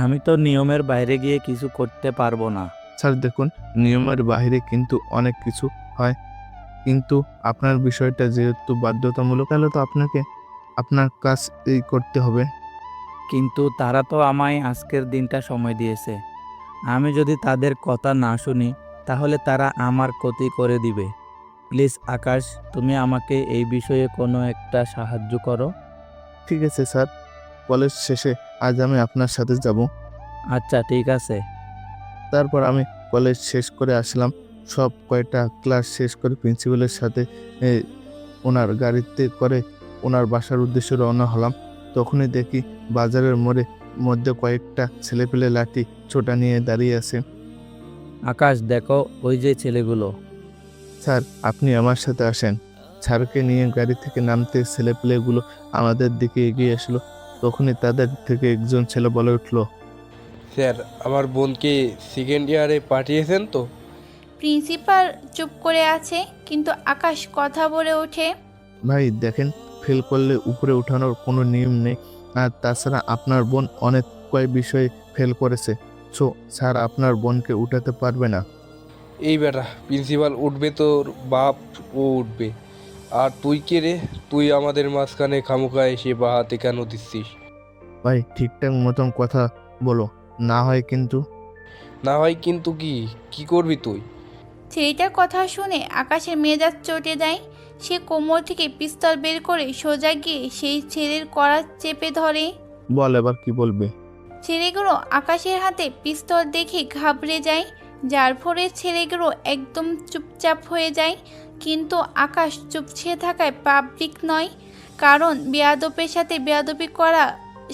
আমি তো নিয়মের বাইরে গিয়ে কিছু করতে পারবো না। স্যার দেখুন, নিয়মের বাইরে কিন্তু অনেক কিছু হয়, কিন্তু আপনার বিষয়টা যেহেতু বাধ্যতামূলক, তাহলে তো আপনাকে আপনার কাজ করতে হবে। কিন্তু তারা তো আমায় আজকের দিনটা সময় দিয়েছে। আমি যদি তাদের কথা না শুনি তাহলে তারা আমার ক্ষতি করে দিবে। প্লিজ আকাশ, তুমি আমাকে এই বিষয়ে কোনো একটা সাহায্য করো। ঠিক আছে স্যার, কলেজ শেষে আজ আমি আপনার সাথে যাব। আচ্ছা ঠিক আছে। তারপর আমি কলেজ শেষ করে আসলাম। সব কয়টা ক্লাস শেষ করে প্রিন্সিপালের সাথে ওনার গাড়িতে করে ওনার বাসার উদ্দেশ্যে রওনা হলাম। তখনই দেখি বাজারের মধ্যে কয়েকটা ছেলেপেলে লাঠি ছোটা নিয়ে দাঁড়িয়ে আছে। আকাশ দেখো, ওই যে ছেলেগুলো। স্যার, আপনি আমার সাথে আসেন। স্যারকে নিয়ে গাড়ি থেকে নামতে ছেলেপেলেগুলো আমাদের দিকে এগিয়ে আসলো। তখনই তাদের থেকে একজন ছেলে বলে উঠল, স্যার, আমার বোনকে সেকেন্ড ইয়ারে পাঠিয়েছেন তো? প্রিন্সিপাল চুপ করে আছে, কিন্তু আকাশ কথা বলে ওঠে। ভাই দেখেন, ফেল করলে উপরে ওঠানোর কোনো নিয়ম নেই। আর তাছাড়া আপনার বোন অনেক কয়েক বিষয়ে ফেল করেছে, সো স্যার আপনার বোনকে উঠাতে পারবে না। এই বেটা, প্রিন্সিপাল উঠবে তোর বাপ, ও উঠবে। আর তুই কে রে? তুই আমাদের মাঝখানে খামোখা এসে বা হাতে কেন দিচ্ছিস? ভাই ঠিকঠাক মতন কথা বলো, না হয় কিন্তু। না হয় কিন্তু কি? কি করবি তুই? ছেলেটার কথা শুনে আকাশের মেজাজ চটে যায়। সে কোমর থেকে পিস্তল বের করে সোজা গিয়ে সেই ছেলের কড়া চেপে ধরে। বল এবার কি বলবে। ছেলেগুলো আকাশের হাতে পিস্তল দেখে ঘাবড়ে যায়, যার ফলে ছেলেগুলো একদম চুপচাপ হয়ে যায়। কিন্তু আকাশ চুপসে থাকায় পাবলিক নয়, কারণ বেয়াদবের সাথে বেয়াদবি করা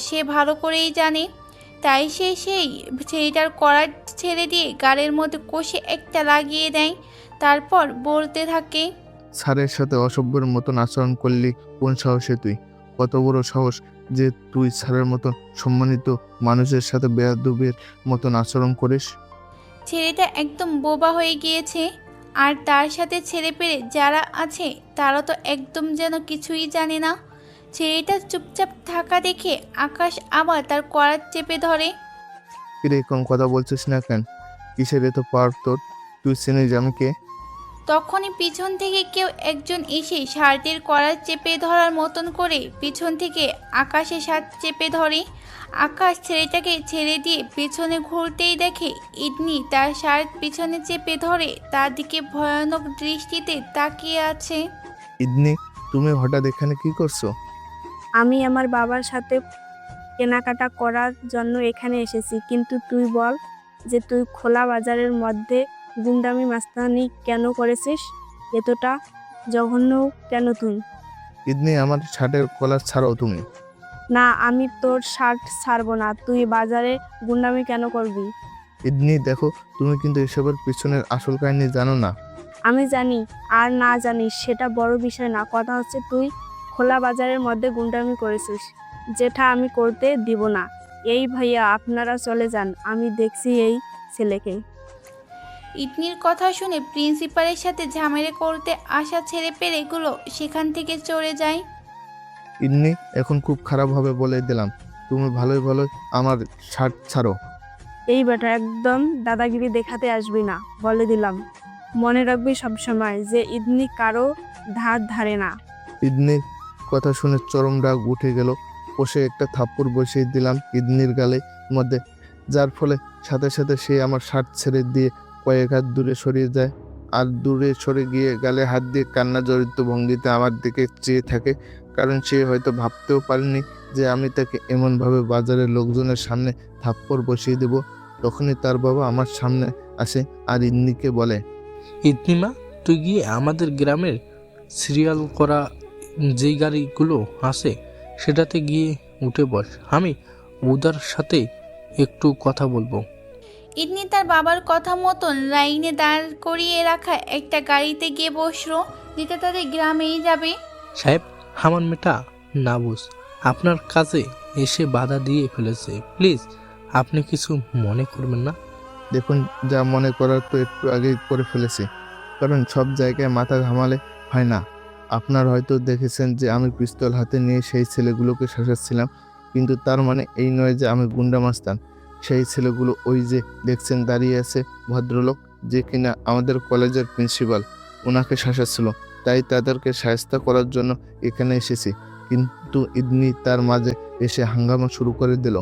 সে ভালো করেই জানে। তাই সে সেই ছেলেটার কড়া ছেড়ে দিয়ে গালের মধ্যে কষে একটা লাগিয়ে দেয়। তারপর বলতে থাকে, স্যারের সাথে অসভ্যের মতন আচরণ করলি কোন সাহসে তুই? কত বড় সাহস যে তুই স্যারের মতন সম্মানিত মানুষের সাথে বেয়াদবের মতন আচরণ করিস? ছেলেটা একদম বোবা হয়ে গিয়েছে। আর তার সাথে ছেলে পেলে যারা আছে তারা তো একদম যেন কিছুই জানে না। ছেলেটা চুপচাপ থাকা দেখে আকাশ আবার তার কড়া চেপে ধরে। কিরে কোন কথা বলছিস না কেন? কিসের এত পার তোর? তুই চিনিস আমি কে? তখনই পিছন থেকে কেউ একজন এসে শার্টের কড়া চেপে ধরার মতন করে পিছন থেকে আকাশে শার্ট চেপে ধরে। আকাশ ছেলেটাকে ছেড়ে দিয়ে পেছনে ঘুরতেই দেখে ইডনি তার শার্ট পিছনে চেপে ধরে তার দিকে ভয়ানক দৃষ্টিতে তাকিয়ে আছে। ইদনি, তুমি হঠাৎ এখানে কি করছো? আমি আমার বাবার সাথে কেনাকাটা করার জন্য এখানে এসেছি, কিন্তু তুই বল যে তুই খোলা বাজারের মধ্যে গুন্ডামি মাস্তানি কেন করেছিস? এতটা জঘন্য কেন তুই? ইদনি, আমার শার্টের কলার ছাড়াও তুমি। না, আমি তোর শার্ট ছাড়বো না। তুই বাজারে গুন্ডামি কেন করবি? ইদনি দেখো, তুমি কিন্তু এসবের পিছনের আসল কাহিনী জানো না। আমি জানি আর না জানি সেটা বড় বিষয় না, কথা হচ্ছে তুই খোলা বাজারের মধ্যে গুন্ডামি করেছিস, যেটা আমি করতে দিব না। এই ভাইয়া, আপনারা চলে যান, আমি দেখছি এই ছেলেকে। ইডনির কথা শুনে প্রিন্সিপালের সাথে ঝামেলা করতে আসা ছেলে পেলেগুলো সেখান থেকে চলে যায়। ইদনি, এখন খুব খারাপ হবে বলে দিলাম, তুমি ভালোই ভালোই আমার শার্ট ছাড়ো। এই বেটা, একদম দাদাগিরি দেখাতে আসবি না, বলে দিলাম। মনে রাখবি সবসময় যে ইদনি কারো ধার ধারে না। ইদনির কথা শুনে চরম রাগ উঠে গেল। কষে একটা থাপ্পড় বসিয়ে দিলাম ইদনির গালে মধ্যে, যার ফলে সাথে সাথে সে আমার শার্ট ছেড়ে দিয়ে কয়েক হাত দূরে সরিয়ে যায়। আর দূরে সরে গিয়ে গালে হাত দিয়ে কান্না জড়িত ভঙ্গিতে আমার দিকে চেয়ে থাকে, কারণ সে হয়তো ভাবতেও পারেনি যে আমি তাকে এমনভাবে বাজারের লোকজনের সামনে থাপ্পড় বসিয়ে দেব। তখনই তার বাবা আমার সামনে আসে আর ইদনিকে বলে, ইদনিমা, তুই গিয়ে আমাদের গ্রামের সিরিয়াল করা যেই গাড়িগুলো আছে সেটাতে গিয়ে উঠে বস, আমি ওদের সাথে একটু কথা বলবো। ইডনি তার বাবার কথা মতন লাইনে দাঁড় করিয়ে রাখা একটা গাড়িতে গিয়ে বসলো, যেটা তাদের গ্রামেই যাবে। সাহেব, আমার মেয়েটা না বুঝ আপনার কাছে এসে বাধা দিয়ে ফেলেছে, প্লিজ আপনি কিছু মনে করবেন না। দেখুন, যা মনে করার তো একটু আগেই করে ফেলেছি, কারণ সব জায়গায় মাথা ঘামালে হয় না। আপনার হয়তো দেখেছেন যে আমি পিস্তল হাতে নিয়ে সেই ছেলেগুলোকে শাসাচ্ছিলাম, কিন্তু তার মানে এই নয় যে আমি গুন্ডা মাস্তান। সেই ছেলেগুলো ওই যে দেখছেন দাঁড়িয়ে আছে ভদ্রলোক, যে কিনা আমাদের কলেজের প্রিন্সিপাল, ওনাকে শাসাচ্ছিল। তাই তাদেরকে সাহায্য করার জন্য এখানে এসেছি, কিন্তু ইদনি তার মাঝে এসে হাঙ্গামা শুরু করে দিল।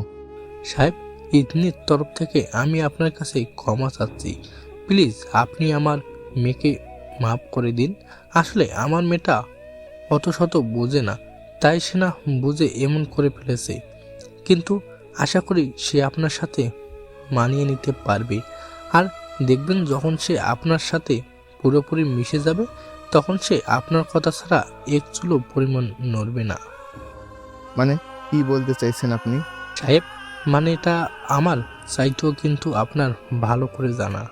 সাহেব, ইদনির তরফ থেকে আমি আপনার কাছে ক্ষমা চাচ্ছি, প্লিজ আপনি আমার মেয়েকে মাফ করে দিন। আসলে আমার মেয়েটা অত শত বোঝে না, তাই সে না বুঝে এমন করে ফেলেছে, কিন্তু আশা করি সে আপনার সাথে মানিয়ে নিতে পারবে। আর দেখবেন যখন সে আপনার সাথে পুরোপুরি মিশে যাবে তখন সে আপনার কথা ছাড়া এক চুলো পরিমাণ নড়বে না। মানে কি বলতে চাইছেন আপনি? সাহেব, মানে এটা আমার চাইতেও কিন্তু আপনার ভালো করে জানা।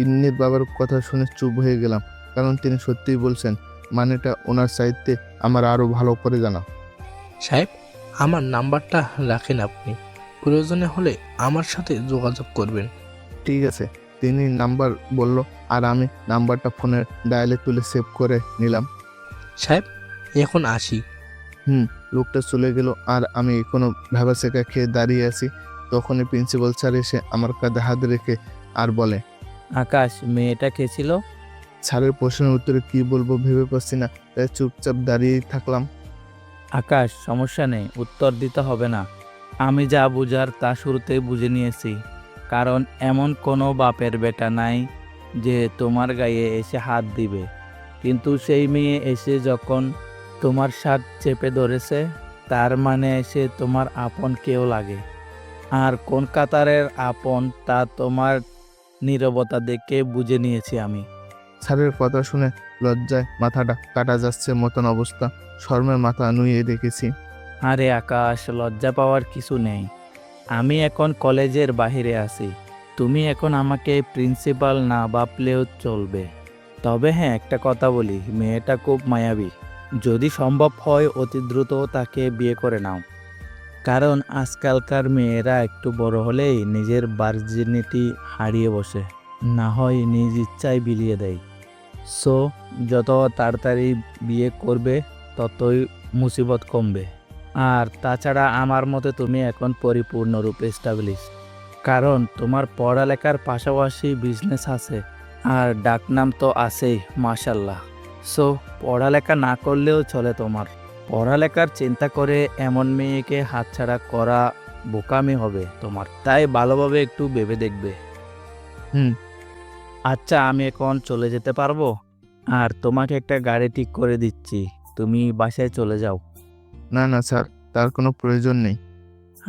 ইন্নির বাবার কথা শুনে চুপ হয়ে গেলাম, কারণ তিনি সত্যিই বলছেন, মানেটা ওনার চাইতে আমার আরো ভালো করে জানা। সাহেব, আমার নাম্বারটা রাখেন, আপনি প্রয়োজনে হলে আমার সাথে যোগাযোগ করবেন। ঠিক আছে। তিনি নাম্বার বলল, আর আমি নাম্বারটা ফোনের ডায়ালে তুলে সেভ করে নিলাম। সাহেব এখন আসি। লোকটা চলে গেল আর আমি এখনো ভ্যাবাসেকা খেয়ে দাঁড়িয়ে আছি। তখনই প্রিন্সিপাল স্যার এসে আমার কাঁধে হাত রেখে আর বলে, আকাশ, মেয়েটা কে ছিল? স্যারের প্রশ্নের উত্তরে কি বলবো ভেবে পাচ্ছি না, তাই চুপচাপ দাঁড়িয়েই থাকলাম। আকাশ, সমস্যা নেই, উত্তর দিতে হবে না। আমি যা বুঝার তা শুরুতেই বুঝে নিয়েছি। কারণ এমন কোনো বাপের বেটা নাই যে তোমার গায়ে এসে হাত দিবে। কিন্তু সেই মেয়ে এসে যখন তোমার শার্ট চেপে ধরেছে, তার মানে সে তোমার আপন কেউ লাগে। আর কোন কাতারের আপন তা তোমার নীরবতা দেখে বুঝে নিয়েছি আমি। স্যারের কথা শুনে লজ্জায় মাথাটা কাটা যাচ্ছে মতন অবস্থা, শর্মের মাথা নুয়ে রেখেছি। আরে আকাশ, লজ্জা পাওয়ার কিছু নেই। আমি এখন কলেজের বাইরে আছি। তুমি এখন আমাকে প্রিন্সিপাল না ভাবলেও চলবে। তবে হ্যাঁ, একটা কথা বলি, মেয়েটা খুব মায়াবী। যদি সম্ভব হয় অতি দ্রুত তাকে বিয়ে করে নাও। কারণ আজকালকার মেয়েরা একটু বড় হলেই নিজের ভার্জিনিটি হারিয়ে বসে, না হয় নিজ ইচ্ছায় বিলিয়ে দেয়। সো যত তাড়াতাড়ি বিয়ে করবে ততই মুসিবত কমবে। আর তাছাড়া আমার মতে তুমি এখন পরিপূর্ণরূপে স্টাবলিশ। কারণ তোমার পড়ালেখার পাশাপাশি বিজনেস আছে, আর ডাকনাম তো আছেই মাশাল্লাহ। সো পড়ালেখা না করলেও চলে তোমার। পড়ালেখার চিন্তা করে এমন মেয়েকে হাতছাড়া করা বোকামি হবে তোমার। তাই ভালোভাবে একটু ভেবে দেখবে। আচ্ছা, আমি এখন চলে যেতে পারবো? আর তোমাকে একটা গাড়ি ঠিক করে দিচ্ছি, তুমি বাসায় চলে যাও। না না স্যার, তার কোনো প্রয়োজন নেই।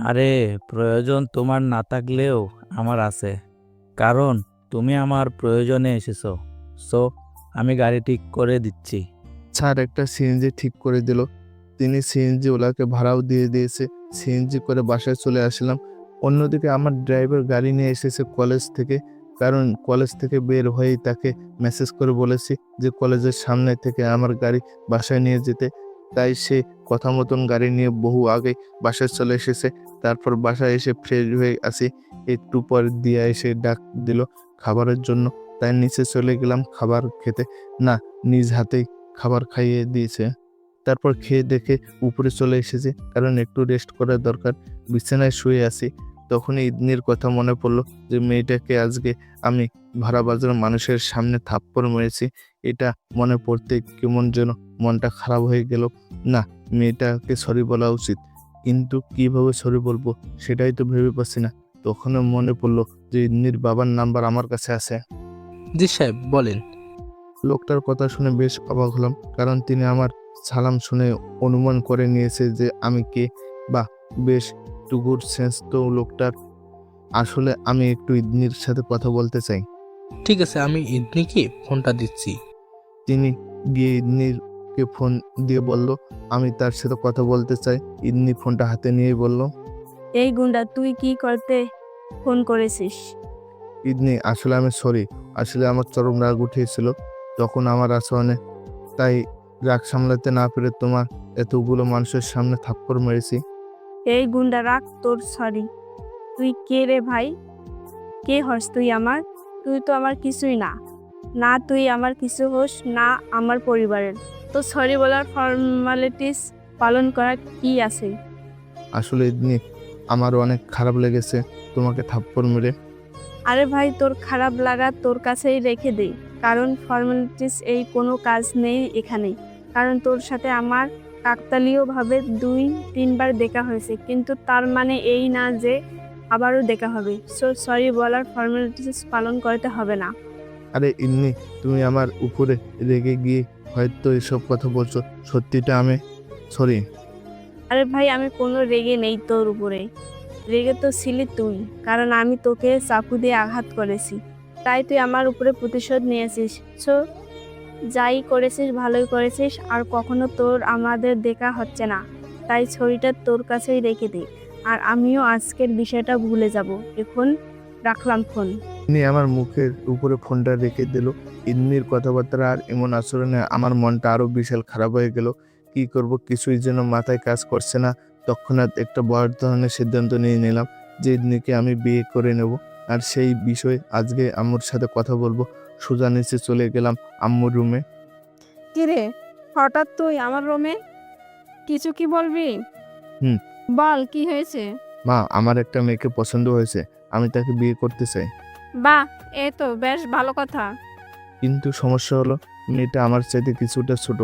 আরে প্রয়োজন তোমার না থাকলেও আমার আছে, কারণ তুমি আমার প্রয়োজনে এসেছো। সো আমি গাড়ি ঠিক করে দিচ্ছি। স্যার একটা সিএনজি ঠিক করে দিল। তিনি সিএনজি ওলাকে ভাড়াও দিয়ে দিয়েছে। সিএনজি করে বাসায় চলে আসলাম। অন্যদিকে আমার ড্রাইভার গাড়ি নিয়ে এসেছে কলেজ থেকে, কারণ কলেজ থেকে বের হয়েই তাকে মেসেজ করে বলেছি যে কলেজের সামনে থেকে আমার গাড়ি বাসায় নিয়ে যেতে। তাই সে কথা মতন গাড়ি নিয়ে বহু আগে বাসায় চলে এসেছে। তারপর বাসায় এসে ফ্রেশ হয়ে আসি, একটু পর দিয়া এসে ডাক দিল খাবারের জন্য। তাই নিচে চলে গেলাম খাবার খেতে। না, নিজ হাতেই খাবার খাইয়ে দিয়েছে। তারপর খেয়ে দেখে উপরে চলে এসেছি, কারণ একটু রেস্ট করার দরকার। বিছানায় শুয়ে আছি, তখনই ইদনির কথা মনে পড়লো যে মেয়েটাকে আজকে আমি ভাড়াবাজার মানুষের সামনে থাপ্পড় মেরেছি। এটা মনে পড়তে কেমন যেন মনটা খারাপ হয়ে গেল। না, মেয়েটাকে সরি বলা উচিত, কিন্তু কিভাবে সরি বলবো সেটাই তো ভেবে পাচ্ছি না। তখনও মনে পড়লো যে ইদনির বাবার নাম্বার আমার কাছে আছে। জি সাহেব, বলেন। লোকটার কথা শুনে বেশ অবাক হলাম, কারণ তিনি আমার সালাম শুনে অনুমান করে নিয়েছে যে আমি কে। বা বেশ টুকুর সেন্স তো লোকটার। আসলে আমি একটু ইদনির সাথে কথা বলতে চাই। ঠিক আছে, আমি ইদনিকে ফোনটা দিচ্ছি। তিনি গিয়ে ইদনিরকে ফোন দিয়ে বলল আমি তার সাথে কথা বলতে চাই। ইদনি ফোনটা হাতে নিয়েই বলল, এই গুন্ডা, তুই কি করতে ফোন করেছিস? ইদনি আসলে আমি সরি, আসলে আমার চরম রাগ উঠিয়েছিল তখন আমার আচরণে, তাই রাগ সামলাতে না পেরে তোমার এতগুলো মানুষের সামনে থাপ্পড় মেরেছি। এই গুন্ডা, রাখ তোর সরি। তুই কে রে ভাই? কে হস তুই আমার? তুই তো আমার কিছুই না। না তুই আমার কিছু হোস, না আমার পরিবারের। তো সরি বলার ফর্মালিটিস পালন করা কি আছে? আসলে ইদনি আমার অনেক খারাপ লেগেছে তোমাকে থাপ্পড় মেরে। আরে ভাই, তোর খারাপ লাগা তোর কাছেই রেখে দে, কারণ ফর্মালিটিস এই কোনো কাজ নেই এখানে। কারণ তোর সাথে আমার কাকতালীয়ভাবে 2-3 বার দেখা হয়েছে, কিন্তু তার মানে এই না যে আবারও দেখা হবে। সো সরি বলার ফর্মালিটিস পালন করতে হবে না। আরে ইন্নি, তুমি আমার উপরে রেগে গিয়ে হয়তো এসব কথা বলছো, সত্যিটা আমি সরি। আরে ভাই, আমি কোনো রেগে নেই তোর উপরে। রেগে তো ছিলি তুই, কারণ আমি তোকে চাকু দিয়ে আঘাত করেছি, তাই তুই আমার উপরে প্রতিশোধ নিয়েছিস। সো যাই করেছিস ভালোই করেছিস, আর কখনো তোর আমাদের দেখা হচ্ছে না। তাই ছড়িটা তোর কাছেই রেখে দে, আর আমিও আজকের বিষয়টা ভুলে যাব। এখন রাখলাম ফোন। ইন্নি আমার মুখের উপরে ফোনটা রেখে দিল। ইন্নির কথাবার্তা আর এমন আচরণে আমার মনটা আরো বিশাল খারাপ হয়ে গেল। কি করব কিছুই যেন মাথায় কাজ করছে না। তৎক্ষণাৎ একটা বড় ধরনের সিদ্ধান্ত নিয়ে নিলাম যে ইন্নিকে আমি বিয়ে করে নেব, আর সেই বিষয়ে আজকে আম্মুর সাথে কথা বলবো। সোজা নিচে চলে গেলাম আম্মুর রুমে। কিরে হঠাৎ তুই আমার রুমে, কিছু কি বলবি? হুম। বল কি হয়েছে? মা, আমার একটা মেয়েকে পছন্দ হয়েছে, আমি তাকে বিয়ে করতে চাই। বাহ, এ তো বেশ ভালো কথা। কিন্তু সমস্যা হলো মেয়েটা আমার চাইতে কিছুটা ছোট,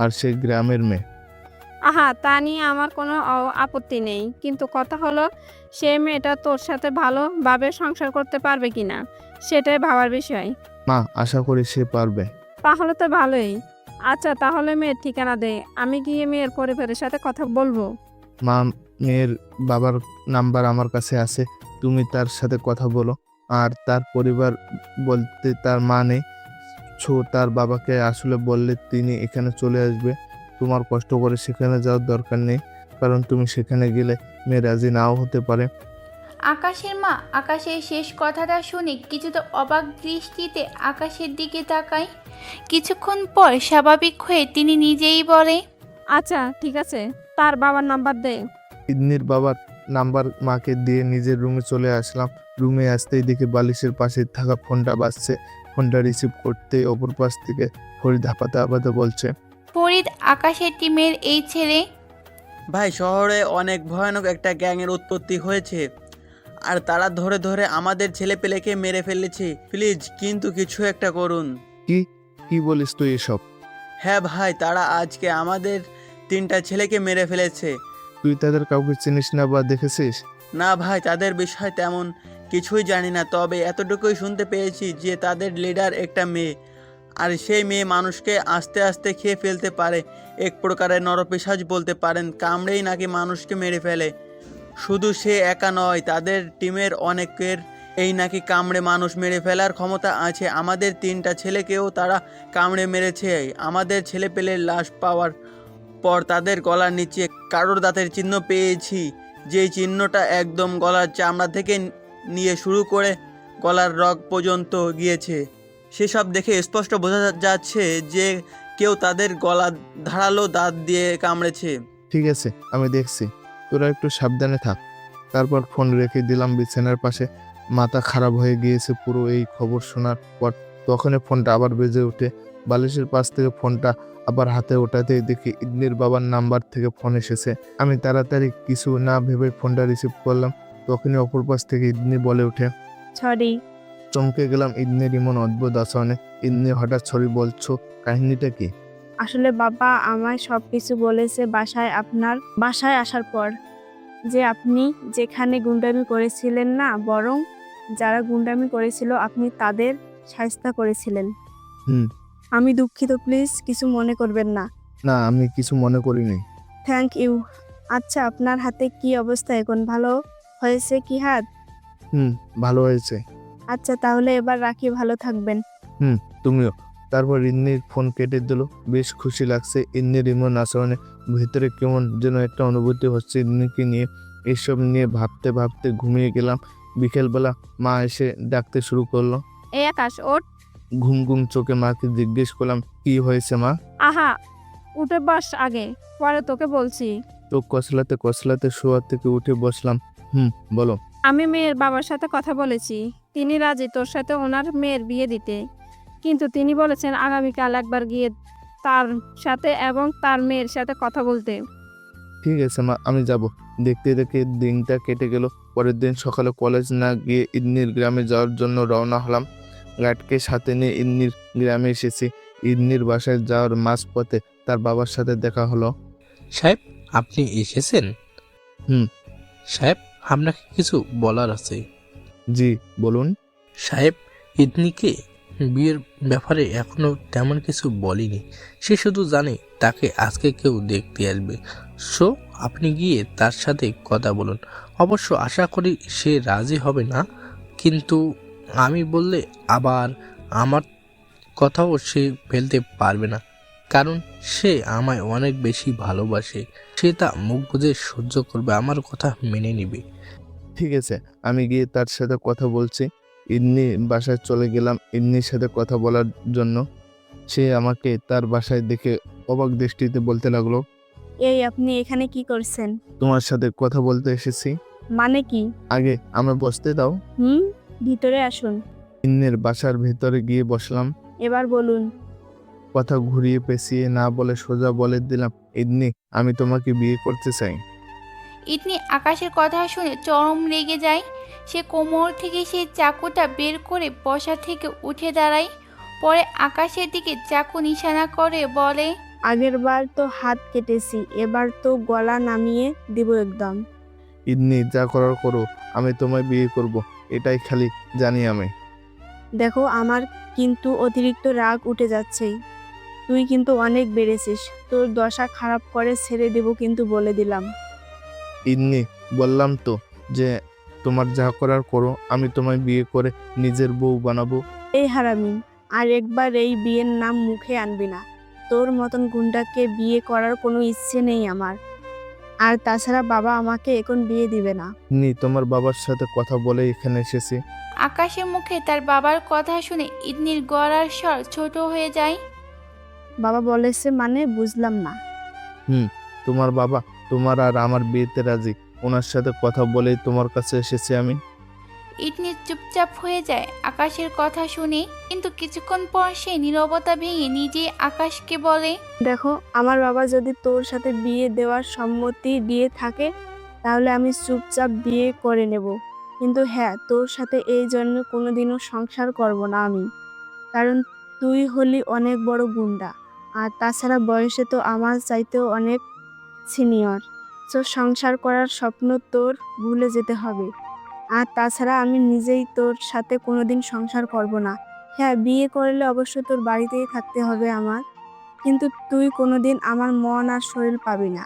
আর সে গ্রামের মেয়ে। আহা, তা নিয়ে আমার কোনো আপত্তি নেই, কিন্তু কথা হলো সে মেয়েটা তোর সাথে ভালোভাবে সংসার করতে পারবে কিনা সেটাই ভাবার বিষয়। মা, আশা করি সে পারবে। তাহলে তো ভালোই। আচ্ছা, তাহলে মেয়ের ঠিকানা দে, আমি গিয়ে মেয়ের পরিবারের সাথে কথা বলবো। মা, মেয়ের বাবার নাম্বার আমার কাছে আছে, তুমি তার সাথে কথা বলো। আর তার পরিবার বলতে তার মা নেই, তার বাবাকে আসলে বললে তিনি এখানে চলে আসবে। তোমার কষ্ট করে সেখানে যাওয়ার দরকার নেই, কারণ তুমি সেখানে গেলে মেয়ে রাজি নাও হতে পারে। আকাশের মা আকাশের শেষ কথাটা শুনে কিছুটা অবাক দৃষ্টিতে আকাশের দিকে তাকায়। কিছুক্ষণ পর স্বাভাবিক হয়ে তিনি নিজেই বলে, আচ্ছা ঠিক আছে, তার বাবার নাম্বার দে। ইদনির বাবার নাম্বার মাকে দিয়ে নিজের রুমে চলে আসলাম। রুমে আসতেই দেখি বালিশের পাশে থাকা ফোনটা বাজছে। ফোনটা রিসিভ করতে অপর পাশ থেকে ফরিদ হাঁপাতে হাঁপাতে বলছে, ফরিদ আকাশের টিমের এই ছেলে। ভাই, শহরে অনেক ভয়ানক একটা গ্যাংয়ের উৎপত্তি হয়েছে, আর তারা ধরে ধরে আমাদের ছেলেপেলেকে মেরে ফেলেছে। প্লিজ কিন্তু কিছু একটা করুন। কি কি বলিস তুই এসব? হ্যাঁ ভাই, তারা আজকে আমাদের 3টা ছেলেকে মেরে ফেলেছে। তুই তাদের কাউকে চিনিস না বা দেখেছিস? না ভাই, তাদের বিষয় তেমন কিছুই জানি না, তবে এতটুকুই শুনতে পেয়েছি যে তাদের লিডার একটা মেয়ে, আর সেই মেয়ে মানুষকে আস্তে আস্তে খেয়ে ফেলতে পারে। এক প্রকারের নরপিশাচ বলতে পারেন, কামড়েই নাকি মানুষকে মেরে ফেলে। শুধু সে একা নয়, তাদের টিমের অনেকের এই নাকি কামড়ে মানুষ মেরে ফেলার ক্ষমতা আছে। আমাদের 3টা ছেলেকেও তারা কামড়ে মেরেছে। আমাদের ছেলেপেলের লাশ পাওয়ার পর তাদের গলার নিচে কারোর দাঁতের চিহ্ন পেয়েছি, যেই চিহ্নটা একদম গলার চামড়া থেকে নিয়ে শুরু করে গলার রগ পর্যন্ত গিয়েছে। সেসব দেখে স্পষ্ট বোঝা যাচ্ছে যে কেউ তাদের গলা ধারালো দাঁত দিয়ে কামড়েছে। ঠিক আছে, আমি দেখছি, তোরা একটু সাবধানে থাক। তারপর ফোন রেখে দিলাম বিছানার পাশে। মাথা খারাপ হয়ে গিয়েছে পুরো এই খবর শোনার পর। তখনই ফোনটা আবার বেজে ওঠে। বালিশের পাশ থেকে ফোনটা আবার হাতে ওঠাতেই দেখি ইদনির বাবার নাম্বার থেকে ফোন এসেছে। আমি তাড়াতাড়ি কিছু না ভেবে ফোনটা রিসিভ করলাম। তখনই অপর পাশ থেকে ইদনি বলে ওঠে। সরি। চমকে গেলাম ইদনির এমন অদ্ভুত আচরণে। ইদনি হঠাৎ সরি বলছো, কাহিনীটা কি? আসলে বাবা আমায় সবকিছু বলেছে বাসায় আসার পর, যে আপনি যেখানে গুন্ডামি করেছিলেন না, বরং যারা গুন্ডামি করেছিল আপনি তাদের শায়েস্তা করেছিলেন। হুম। আমি দুঃখিত, প্লিজ কিছু মনে করবেন না। না, আমি কিছু মনে করিনি। Thank you. আচ্ছা, আপনার হাতে কি অবস্থা এখন? ভালো হয়েছে কি হাত? ভালো হয়েছে। আচ্ছা তাহলে এবার রাখি, ভালো থাকবেন। তুমিও। তারপর ইন্নির ফোন কেটে দিল। বেশ খুশি লাগছে ইন্নির এমন আচরণে। ভিতরে কেমন যেন একটা অনুভূতি হচ্ছে ইন্নিকে নিয়ে। এসব নিয়ে ভাবতে ভাবতে ঘুমিয়ে গেলাম। বিকেলবেলা মা এসে ডাকতে শুরু করলো। এই আকাশ, ওঠ। ঘুম ঘুম চোখে মাকে জিজ্ঞেস করলাম, কি হয়েছে মা? আহা, উঠে বস আগে, পরে তোকে বলছি। চোখ কসলাতে কসলাতে শোয়া থেকে উঠে বসলাম। বলো। আমি মেয়ের বাবার সাথে কথা বলেছি, তিনি রাজি তোর সাথে ওনার মেয়ের বিয়ে দিতে, কিন্তু তিনি বলেছেন আগামীকাল একবার গিয়ে তার সাথে এবং তার মেয়ের সাথে কথা বলতে। ঠিক আছে মা, আমি যাব। দেখতে দেখতে দিনটা কেটে গেল। পরের দিন সকালে কলেজ না গিয়ে ইদনির গ্রামে যাওয়ার জন্য রওনা হলাম। গাইডকে সাথে নিয়ে ইদনির গ্রামে এসেছি। ইদনির বাসায় যাওয়ার মাঝপথে তার বাবার সাথে দেখা হলো। সাহেব, আপনি এসেছেন? সাহেব, আপনাকে কিছু বলার আছে। জি বলুন। সাহেব, ইদনিকে বিয়ের ব্যাপারে এখনো তেমন কিছু বলিনি। সে শুধু জানে তাকে আজকে কেউ দেখতে আসবে। সো আপনি গিয়ে তার সাথে কথা বলুন। অবশ্য আশা করি সে রাজি হবে না, কিন্তু আমি বললে আবার আমার কথাও সে ফেলতে পারবে না, কারণ সে আমায় অনেক বেশি ভালোবাসে। সে তা মুখ বুঝে সহ্য করবে, আমার কথা মেনে নেবে। ঠিক আছে, আমি গিয়ে তার সাথে কথা বলছি। ইদনি বাসায় চলে গেলাম ইদনির সাথে কথা বলার জন্য। সে আমাকে তার বাসায় দেখে অবাক দৃষ্টিতে বলতে লাগলো, এই আপনি এখানে কি করছেন? তোমার সাথে কথা বলতে এসেছি। মানে কি? আগে আমরা বসতে দাও। ভিতরে আসুন। ইন্নির বাসার ভেতরে গিয়ে বসলাম। এবার বলুন। কথা ঘুরিয়ে পেঁচিয়ে না বলে সোজা বলে দিলাম, ইন্নি, আমি তোমাকে বিয়ে করতে চাই। ইতনি আকাশের কথা শুনে চরম রেগে যায়। সে কোমর থেকে সেই চাকুটা বের করে বসা থেকে উঠে দাঁড়ায়। পরে আকাশের দিকে চাকু নিশানা করে বলে, আগের বার তো হাত কেটেছি, এবার তো গলা নামিয়ে দিব একদম। ইন্নি, যা করার করো, আমি তোমায় বিয়ে করব, এটাই খালি জানি আমি। দেখো, আমার কিন্তু অতিরিক্ত রাগ উঠে যাচ্ছে। তুই কিন্তু অনেক বেড়েছিস। তোর দশা খারাপ করে ছেড়ে দেব কিন্তু বলে দিলাম। ইন্নি, বললাম তো যে তোমার যা করার করো, আমি তোমায় বিয়ে করে নিজের বউ বানাবো। এই হারামি, আর একবার এই বিয়ের নাম মুখে আনবি না। তোর মতন গুন্ডাকে বিয়ে করার কোনো ইচ্ছে নেই আমার। আর তাছাড়া বাবা আমাকে এখন বিয়ে দিবে না। ইন্নি, তোমার বাবার সাথে কথা বলে এখানে এসেছি। আকাশের মুখে তার বাবার কথা শুনে ইতনির গলার স্বর ছোট হয়ে যায়। বাবা বলেছে মানে বুঝলাম না। তোমার বাবা তোমার আর আমার বিয়েতে রাজি। ওনার সাথে কথা বলেই তোমার কাছে এসেছি আমি। ইতনি চুপচাপ হয়ে যায় আকাশের কথা শুনে, কিন্তু কিছুক্ষণ পর সে নীরবতা ভেঙে নিজেই আকাশকে বলে, দেখো, আমার বাবা যদি তোর সাথে বিয়ে দেওয়ার সম্মতি দিয়ে থাকে তাহলে আমি চুপচাপ বিয়ে করে নেব। কিন্তু হ্যাঁ, তোর সাথে এই জন্য কোনোদিনও সংসার করব না আমি। কারণ তুই হলি অনেক বড় গুন্ডা, আর তাছাড়া বয়সে তো আমার চাইতেও অনেক সিনিয়র। তো সংসার করার স্বপ্ন তোর ভুলে যেতে হবে। আর তাছাড়া আমি নিজেই তোর সাথে কোনোদিন সংসার করব না। হ্যাঁ, বিয়ে করলে অবশ্য তোর বাড়িতেই থাকতে হবে আমার, কিন্তু তুই কোনোদিন আমার মন আর শরীর পাবি না।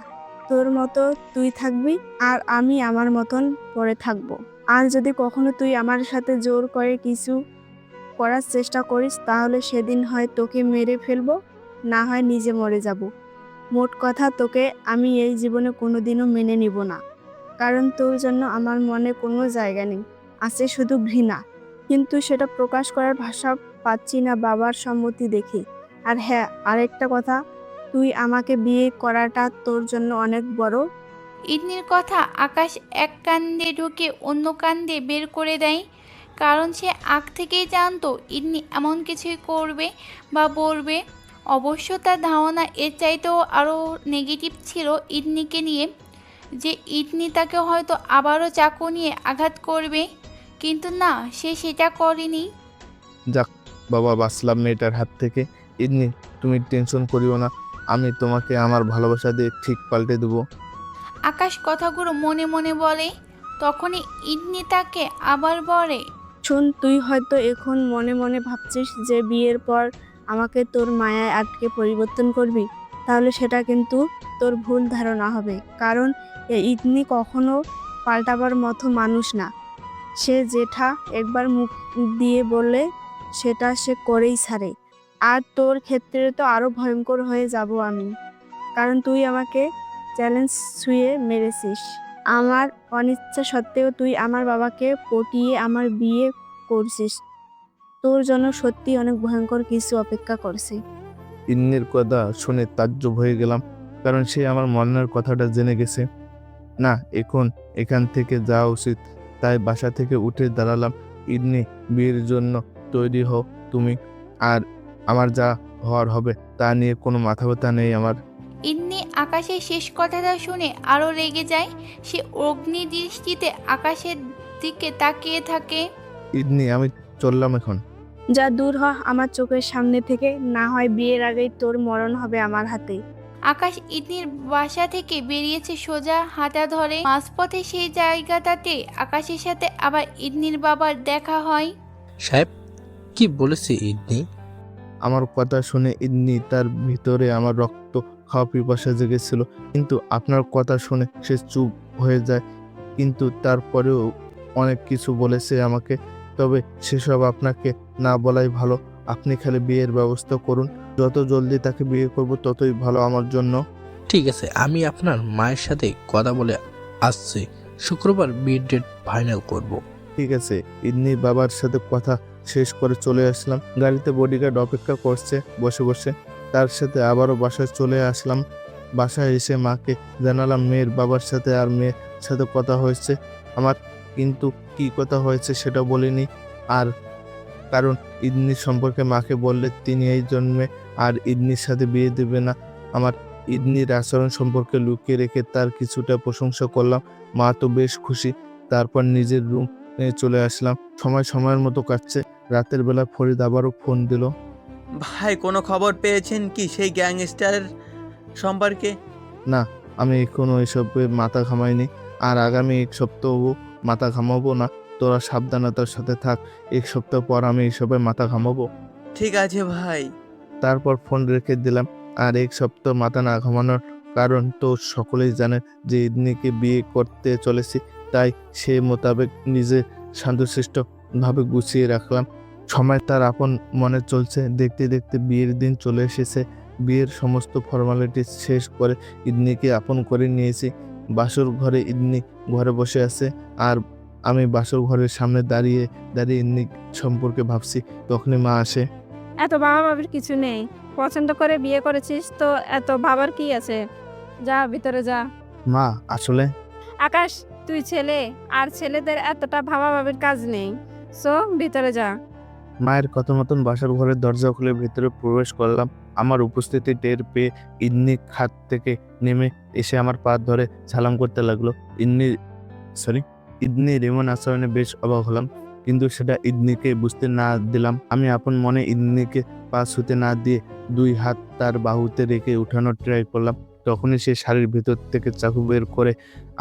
তোর মতো তুই থাকবি আর আমি আমার মতন পড়ে থাকবো। আর যদি কখনো তুই আমার সাথে জোর করে কিছু করার চেষ্টা করিস তাহলে সেদিন হয় তোকে মেরে ফেলবো, না হয় নিজে মরে যাব। মোট কথা, তোকে আমি এই জীবনে কোনোদিনও মেনে নিব না। কারণ তোর জন্য আমার মনে কোনো জায়গা নেই, আছে শুধু ঘৃণা। কিন্তু সেটা প্রকাশ করার ভাষা পাচ্ছি না বাবার সম্মতি দেখে। আর হ্যাঁ, আরেকটা কথা, তুই আমাকে বিয়ে করাটা তোর জন্য অনেক বড়। ইতনির কথা আকাশ এক কান দিয়ে ঢুকে অন্য কান দিয়ে বের করে দেয়। কারণ সে আগ থেকেই জানতো ইতনি এমন কিছুই করবে বা বলবে। অবশ্য তার ধারণা এর চাইতেও আরও নেগেটিভ ছিল ইতনিকে নিয়ে, যে ইতনি তাকে হয়তো আবারও চাকু নিয়ে আঘাত করবে। কিন্তু না, সে সেটা করেনি। যাক বাবা, বাঁচলাম মেয়েটার হাত থেকে। ইন্নি, তুমি টেনশন করিও না, আমি তোমাকে আমার ভালোবাসা দিয়ে ঠিক পাল্টে দেবো। আকাশ কথাগুলো মনে মনে বলে। তখনই ইতনি তাকে আবার বলে, শোন, তুই হয়তো এখন মনে মনে ভাবছিস যে বিয়ের পর আমাকে তোর মায়ায় আটকে পরিবর্তন করবি। তাহলে সেটা কিন্তু তোর ভুল ধারণা হবে। কারণ এই ইতনি কখনো পাল্টাবার মতো মানুষ না। সে যেটা একবার মুখ দিয়ে বললে সেটা সে করেই ছাড়ে। আর তোর ক্ষেত্রে তো আরো ভয়ঙ্কর হয়ে যাব আমি। কারণ তুই আমাকে চ্যালেঞ্জ ছুঁয়ে মেরেছিস। আমার অনিচ্ছা সত্ত্বেও তুই আমার বাবাকে পটিয়ে আমার বিয়ে করছিস। তোর জন্য সত্যি অনেক ভয়ঙ্কর কিছু অপেক্ষা করছে। ইন্নির কথা শুনে তাজ্জব হয়ে গেলাম, কারণ সে আমার মনের কথাটা জেনে গেছে। না, এখন এখান থেকে যাওয়া উচিত। তাই বাসা থেকে উঠে দাঁড়ালাম। ইন্নি, বিয়ের জন্য তৈরি হও তুমি, আর আমার যা হওয়ার হবে তা নিয়ে কোনো মাথা ব্যথা নেই আমার। ইন্নি আকাশের শেষ কথাটা শুনে আরও রেগে যায়। সে অগ্নি দৃষ্টিতে আকাশের দিকে তাকিয়ে থাকে। ইন্নি, আমি চললাম এখন। যা দূর হ আমার চোখের সামনে থেকে, না হয় বিয়ের আগেই তোর মরণ হবে আমার হাতে। আকাশ ইতনির বাসা থেকে বেরিয়েছে সোজা হাঁটা ধরে। মাঝপথে সেই জায়গাটাতে আকাশের সাথে আবার ইতনির বাবার দেখা হয়। সাহেব, কি বলেছে ইতনি? আমার কথা শুনে ইন্নি, তার ভিতরে আমার রক্ত খাওয়া পিপাসা জেগেছিল, কিন্তু আপনার কথা শুনে সে চুপ হয়ে যায়। কিন্তু তারপরেও অনেক কিছু বলেছে আমাকে, তবে সেসব আপনাকে না বলাই ভালো। আপনি খালি বিয়ের ব্যবস্থা করুন, যত জলদি তাকে বিয়ে করব ততই ভালো আমার জন্য। ঠিক আছে, আমি আপনার মায়ের সাথে কথা বলে আসছি। শুক্রবার বিয়ের ডেট ফাইনাল করব। ঠিক আছে। ইন্নি বাবার সাথে কথা শেষ করে চলে আসলাম। গাড়িতে বডিগার্ড অপেক্ষা করছে বসে বসে। তার সাথে আবারও বাসায় চলে আসলাম। বাসায় এসে মাকে জানালাম মেয়ের বাবার সাথে আর মেয়ের সাথে কথা হয়েছে আমার, কিন্তু কি কথা হয়েছে সেটা বলিনি। আর কারণ ইদনির সম্পর্কে মাকে বললে তিনি এই জন্মে আর ইদনির সাথে বিয়ে দেবে না। আমার ইদনির আচরণ সম্পর্কে লুকিয়ে রেখে তার কিছুটা প্রশংসা করলাম। মা তো বেশ খুশি। তারপর নিজের রুমে চলে আসলাম। সময়ের মতো কাটছে। রাতের বেলা ফরিদ আবারও ফোন দিল। ভাই, কোনো খবর পেয়েছেন কি সেই গ্যাংস্টারের সম্পর্কে? না, আমি এখনো এসবে মাথা ঘামাইনি, আর আগামী 1 সপ্তাহ মাথা ঘামাবো না। তোরা সাবধানতার সাথে থাক। 1 সপ্তাহ পর আমি এসবে মাথা ঘামাবো। ঠিক আছে ভাই। তারপর ফোন রেখে দিলাম। আর 1 সপ্তাহ মাথা না ঘামানোর কারণ তো সকলেই জানে যে ইদনিকে বিয়ে করতে চলেছি, তাই সে মোতাবেক নিজে শান্তশিষ্ট ভাবে গুছিয়ে রাখলাম। সময় তার আপন মনে চলছে। দেখতে দেখতে বিয়ের দিন চলে এসেছে। বিয়ের সমস্ত ফর্মালিটি শেষ করে ইদনিকে আপন করে নিয়েছি। বাসর ঘরে ইদনি ঘরে বসে আছে, আর আমি বাসর ঘরের সামনে দাঁড়িয়ে ইদনি সম্পর্কে ভাবছি। তখনই মা আসে। এত বাবা বাবির কিছু নেই, পছন্দ করে বিয়ে করেছিস তো এত ভাবার কি আছে? যা ভিতরে যা। মা, আসলে আকাশ, তুই ছেলে, আর ছেলেদের এতটা ভাবা ভাবির কাজ নেই। সো ভিতরে যা। মায়ের কথা মতন বাসার ঘরের দরজা খুলে ভেতরে প্রবেশ করলাম। আমার উপস্থিতি টের পেয়ে ইদনি খাট থেকে নেমে এসে আমার পা ধরে সালাম করতে লাগলো। ইদনি রেমন আচরণে বেশ অবাক হলাম, কিন্তু সেটা ইদনিকে বুঝতে না দিলাম। আমি আপন মনে ইদনিকে পা ছুতে না দিয়ে 2 হাত তার বাহুতে রেখে উঠানোর ট্রাই করলাম। তখনই সে শাড়ির ভিতর থেকে চাকু বের করে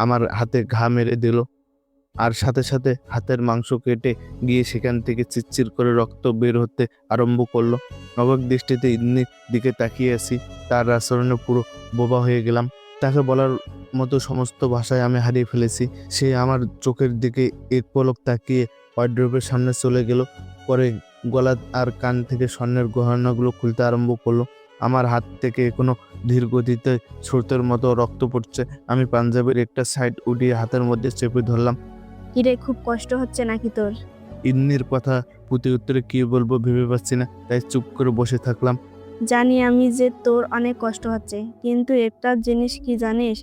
আমার হাতে ঘা মেরে দিল, আর সাথে সাথে হাতের মাংস কেটে গিয়ে সেখান থেকে চিরচির করে রক্ত বের হতে আরম্ভ করলো। অবাক দৃষ্টিতে ইদনির দিকে তাকিয়ে আছি। তার আচরণে পুরো বোবা হয়ে গেলাম। তাকে বলার মতো সমস্ত ভাষায় আমি হারিয়ে ফেলেছি। সে আমার চোখের দিকে এক পলক তাকিয়ে ওয়ার্ড্রোবের সামনে চলে গেল। পরে গলা আর কান থেকে স্বর্ণের গহনাগুলো খুলতে আরম্ভ করলো। আমার হাত থেকে এখনো ধীর গতিতে স্রোতের মতো রক্ত পড়ছে। আমি পাঞ্জাবের একটা সাইড উঠিয়ে হাতের মধ্যে চেপে ধরলাম। কিরে, খুব কষ্ট হচ্ছে নাকি তোর? ইদনির কথা প্রতি উত্তরে কি বলবো ভেবে পাচ্ছি না, তাই চুপ করে বসে থাকলাম। জানি আমি যে তোর অনেক কষ্ট হচ্ছে, কিন্তু একটা জিনিস কি জানিস?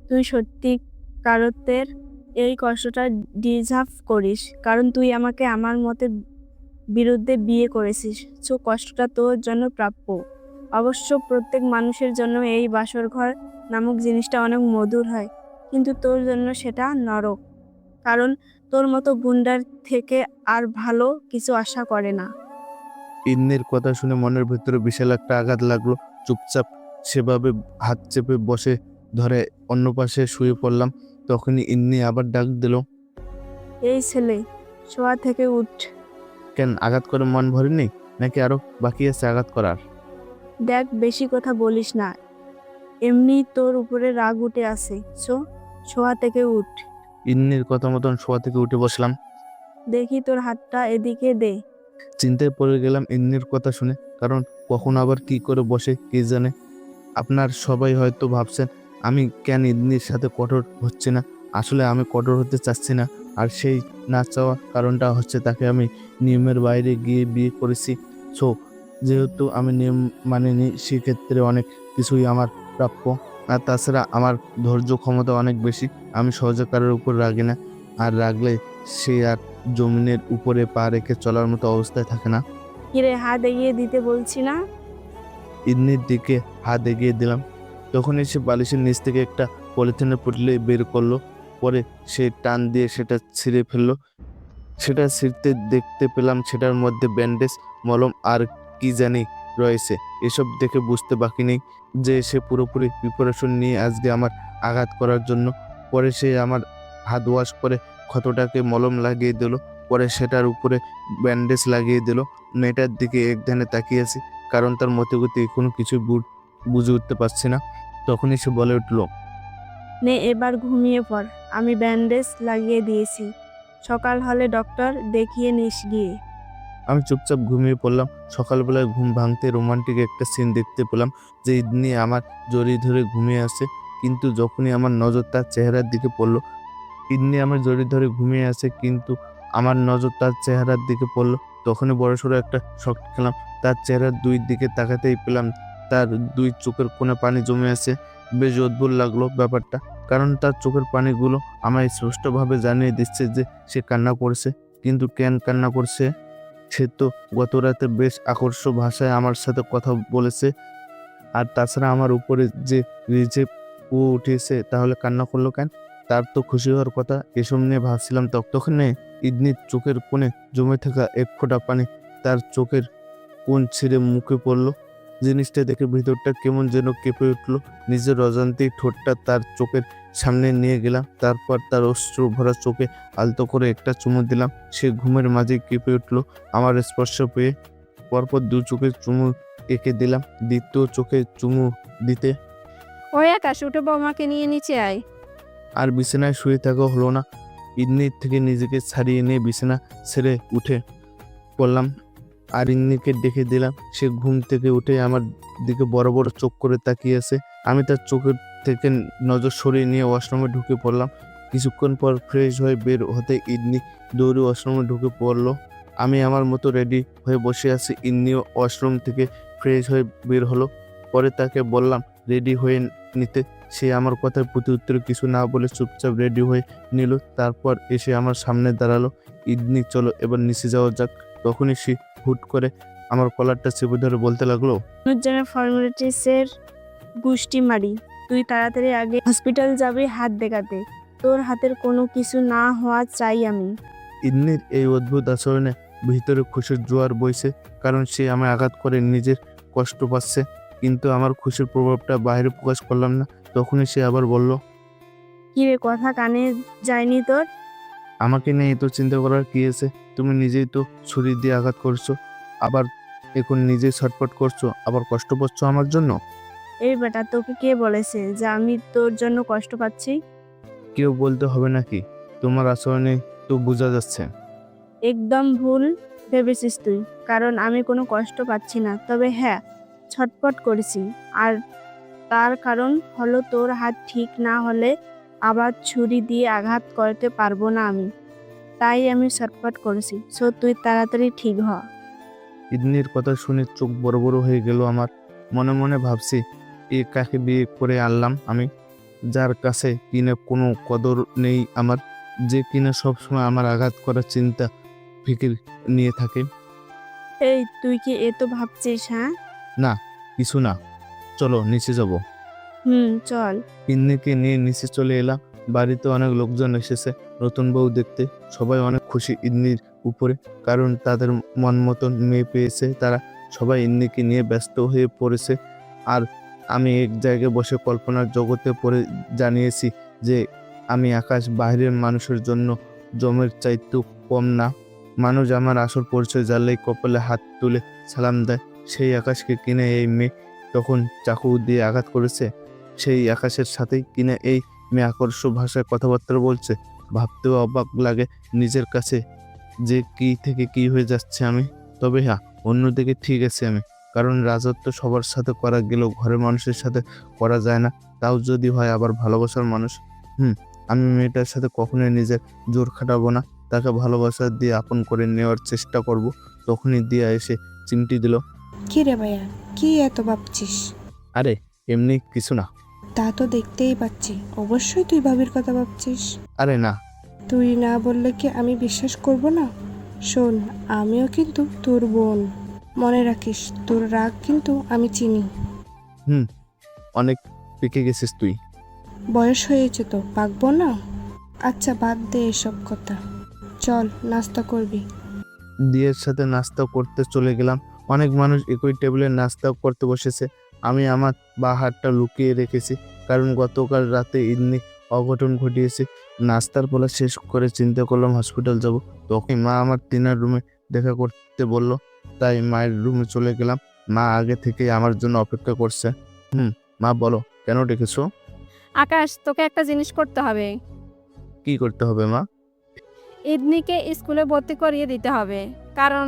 তুই সত্যিকারের এই কষ্টটা ডিজার্ভ করিস, কারণ তুই আমাকে আমার মতের বিরুদ্ধে বিয়ে করেছিস। সো কষ্টটা তোর জন্য প্রাপ্য। অবশ্য প্রত্যেক মানুষের জন্য এই বাসর ঘর নামক জিনিসটা অনেক মধুর হয়, কিন্তু তোর জন্য সেটা নরক, কারণ তোর মতো গুন্ডার থেকে আর ভালো কিছু আশা করে না। ইদনির কথা শুনে মনের ভিতরে বিশাল একটা আঘাত লাগলো। চুপচাপ সেভাবে হাত চেপে বসে ধরে অন্য পাশে শুয়ে পড়লাম। তখনই ইদনি আবার ডাক দিল। এই ছেলে, শোয়া থেকে উঠ। কেন, আঘাত করে মন ভরেনি নাকি আরো বাকি আছে আঘাত করার? দেখ, বেশি কথা বলিস না, এমনি তোর উপরে রাগ উঠে আছে। সো শোয়া থেকে উঠ। ইদনির কথা মতন শোয়া থেকে উঠে বসলাম। দেখি তোর হাতটা এদিকে দে। চিন্তায় পড়ে গেলাম ইদনির কথা শুনে, কারণ কখন আবার কি করে বসে কে জানে। আপনার সবাই হয়তো ভাবছেন আমি কেন ইদনির সাথে কঠোর হচ্ছে না। আসলে আমি কঠোর হতে চাচ্ছি না, আর সেই না চাওয়ার কারণটা হচ্ছে তাকে আমি নিয়মের বাইরে গিয়ে বিয়ে করেছি। সো যেহেতু আমি নিয়ম মানিনি, সেক্ষেত্রে অনেক কিছুই আমার প্রাপ্য। আর তাছাড়া আমার ধৈর্য ক্ষমতা অনেক বেশি। আমি সহজে কারোর উপর রাগি না, আর রাগলে সে আর জমিনের উপরে পা রেখে চলার মতো অবস্থায় থাকে না। কিরে, হাত এগিয়ে দিতে বলছি না? ইদনির দিকে হাত এগিয়ে দিলাম। তখন এসে বালিশের নিচ থেকে একটা পলিথিনের পুটলি বের করলো। পরে সে টান দিয়ে সেটা ছিঁড়ে ফেললো। সেটা ছিঁড়তে দেখতে পেলাম সেটার মধ্যে ব্যান্ডেজ, মলম আর কি জানি রয়েছে। এসব দেখে বুঝতে বাকি নেই যে সে পুরোপুরি প্রিপারেশন নিয়ে আজকে আমার আঘাত করার জন্য। পরে সে আমার হাত ওয়াশ করে ক্ষতটাকে মলম লাগিয়ে দিল। পরে সেটার উপরে ব্যান্ডেজ লাগিয়ে দিল। মেয়েটার দিকে এক ধ্যানে তাকিয়ে আছি, কারণ তার মতিগতি কোনো কিছু বুঝে উঠতে পারছি না। তখনই সে বলে উঠল, নে এবার ঘুমিয়ে পড়, আমি ব্যান্ডেজ লাগিয়ে দিয়েছি। সকাল হলে ডক্টর দেখিয়ে নিস গিয়ে। আমি চুপচাপ ঘুমিয়ে পড়লাম। সকালবেলায় ঘুম ভাঙতে রোমান্টিক একটা সিন দেখতে পেলাম যে ইদনি আমার জড়িয়ে ধরে ঘুমিয়ে আছে। কিন্তু যখনই আমার নজর তার চেহারার দিকে পড়লো, ইদনি আমার জড়িয়ে ধরে ঘুমিয়ে আছে কিন্তু আমার নজর তার চেহারার দিকে পড়লো, তখনই বড়সড় একটা শক খেলাম। তার চেহারার 2 দিকে তাকাতেই পেলাম তার 2 চোখের কোণে পানি জমে আছে। বেশ অদ্ভুত লাগলো ব্যাপারটা, কারণ তার চোখের পানিগুলো আমায় স্পষ্টভাবে জানিয়ে দিচ্ছে যে সে কান্না করছে। কিন্তু কেন কান্না করছে? সে তো গত রাতে বেশ আকর্ষক ভাষায় আমার সাথে কথা বলেছে। আর তাছাড়া আমার উপরে যে রিজেপ উঠেছে, তাহলে কান্না করলো কেন? তার তো খুশি হওয়ার কথা। এসব নিয়ে ভাবছিলাম তখন ইদনির চোখের কোণে জমে থাকা এক ফোঁটা পানি তার চোখের কোণ ছিঁড়ে মুখে পড়লো। জিনিসটা দেখে ভিতরটা কেমন যেন কেঁপে উঠলো। নিজের অজান্তেই ঠোঁটটা তার চোখের সামনে নিয়ে গেলাম। তারপর তার অশ্রু ভরা চোখে আলতো করে একটা চুমু দিলাম। সে ঘুমের মাঝে কেঁপে উঠলো আমার স্পর্শ পেয়ে। পরপর দু চোখে চুমু এঁকে দিলাম। দ্বিতীয় চোখে চুমু দিতে ওই আকাশ, উঠে বৌমাকে নিয়ে নিচে আয়। আর বিছানায় শুয়ে থাকা হলো না। ইন্নির থেকে নিজেকে ছাড়িয়ে নিয়ে বিছানা ছেড়ে উঠে পড়লাম আর ইন্নিকে ডেকে দিলাম। সে ঘুম থেকে উঠে আমার দিকে বড় বড় চোখ করে তাকিয়ে আছে। আমি তার চোখের থেকে নজর সরিয়ে নিয়ে ওয়াশরুমে ঢুকে পড়লাম। কিছুক্ষণ পর ফ্রেশ হয়ে বের হতে ইন্নি দৌড়ে ওয়াশরুমে ঢুকে পড়লো। আমি আমার মতো রেডি হয়ে বসে আছি। ইন্নিও ওয়াশরুম থেকে ফ্রেশ হয়ে বের হলো। পরে তাকে বললাম রেডি হয়ে নিতে। সে আমার কথার প্রতি উত্তরে কিছু না বলে চুপচাপ রেডি হয়ে নিল। তারপর এসে আমার সামনে দাঁড়ালো। ইদনি, চলো এবার নিচে যাওয়া যাক। তখনই সে হুট করে আমার কলারটা চেপে ধরে বলতে লাগলো, নুরজানের ফর্মালিটিসের গুষ্টি মারি। তুই তাড়াতাড়ি আগে হসপিটাল যাবি হাত দেখাতে। তোর হাতের কোনো কিছু না হওয়া চাই আমি। ইদনির এই অদ্ভুত আচরণে ভিতরে খুশির জোয়ার বইছে, কারণ সে আমায় আঘাত করে নিজের কষ্ট পাচ্ছে। কিন্তু আমার খুশির প্রভাবটা বাইরে প্রকাশ করলাম না। তখনই সে আবার বলল, কিরে, কথা কানে যায়নি তোর? আমাকে নিয়ে এত চিন্তা করার কি আছে? তুমি নিজেই তো ছুরি দিয়ে আঘাত করছো, আবার এখন নিজেই ছটফট করছো, আবার কষ্ট পাচ্ছ আমার জন্য। এই বেটা, তোকে কে বলেছে যে আমি তোর জন্য কষ্ট পাচ্ছি? কেউ বলতে হবে নাকি? তোমার আচরণে তো বোঝা যাচ্ছে। একদম ভুল ভেবেছিস তুই, কারণ আমি কোনো কষ্ট পাচ্ছি না। তবে হ্যাঁ, ছটফট করেছি। আর তার কারণ হলো তোর হাত ঠিক না হলে আবার ছুরি দিয়ে আঘাত করতে পারবো না আমি। তাই আমি ছটফট করেছি। সো তুই তাড়াতাড়ি ঠিক হ। ইদনির কথা শুনে চোখ বড় বড় হয়ে গেল আমার। মনে মনে ভাবছি, এ কাকে বিয়ে করে আনলাম আমি, যার কাছে কিনা কোনো কদর নেই আমার, যে কিনা সবসময় আমার আঘাত করার চিন্তা ফিকির নিয়ে থাকে। এই, তুই কি এত ভাবছিস? হ্যাঁ, না, কিছু না, চলো নিচে যাব। চল। ইন্নিকে নিয়ে নিচে চলে এলাম। বাড়িতে অনেক লোকজন এসেছে নতুন বউ দেখতে। সবাই অনেক খুশি ইন্নির উপরে, কারণ তাদের মন মতন মেয়ে পেয়েছে। তারা সবাই ইন্নিকে নিয়ে ব্যস্ত হয়ে পড়েছে। আর আমি এক জায়গায় বসে কল্পনার জগতে পড়ে জানিয়েছি যে আমি আকাশ বাইরের মানুষের জন্য জমের চাইতেও কম না। মানুষ আমার আসল পরিচয় জানলেই কপালে হাত তুলে সালাম দেয়। সেই আকাশকে কিনে এই মেয়ে তখন চাকু দিয়ে আঘাত করেছে। সেই আকাশের সাথেই কিনা এই মেয়ে আকর্ষক ভাষায় কথাবার্তা বলছে। ভাবতেও অবাক লাগে নিজের কাছে যে কি থেকে কি হয়ে যাচ্ছে আমি। তবে হ্যাঁ, অন্যদিকে ঠিক আছে আমি, কারণ রাজত্ব সবার সাথে করা গেলেও ঘরের মানুষের সাথে করা যায় না। তাও যদি হয় আবার ভালোবাসার মানুষ। আমি মেয়েটার সাথে কখনোই নিজের জোর খাটাবো না। তাকে ভালোবাসা দিয়ে আপন করে নেওয়ার চেষ্টা করব। তখনই দিয়া এসে চিমটি দিল। কি রে ভাইয়া, কি এত ভাবছিস? আরে এমনি কিছু না। তা তো দেখতেই পাচ্ছি, অবশ্যই তুই ভাবির কথা ভাবছিস। আরে না। তুই না বললে কি আমি বিশ্বাস করব না? শোন, আমিও কিন্তু তোর বোন। মনে রাখিস, তোর রাগ কিন্তু আমি চিনি। অনেক পেকে গেছিস তুই। বয়স হয়েছে তো, পাকবো না? আচ্ছা, বাদ দে এসব কথা। চল, নাস্তা করবি। দিয়ের সাথে নাস্তা করতে চলে গেলাম। অনেক মানুষ একই টেবিলে নাস্তা করতে বসেছে। আমি আমার বা হাতটা লুকিয়ে রেখেছি, কারণ গতকাল রাতে ইদনি অঘটন ঘটিয়েছে। নাস্তার পলা শেষ করে চিন্তা করলাম হসপিটাল যাব। তখন মা আমার তিনার রুমে দেখা করতে বলল, তাই মায়ের রুমে চলে গেলাম। মা আগে থেকে আমার জন্য অপেক্ষা করছে। মা বলো, কেন ডেকেছো? আকাশ, তোকে একটা জিনিস করতে হবে। কি করতে হবে মা? ইদনিকে স্কুলে ভর্তি করিয়ে দিতে হবে। কারণ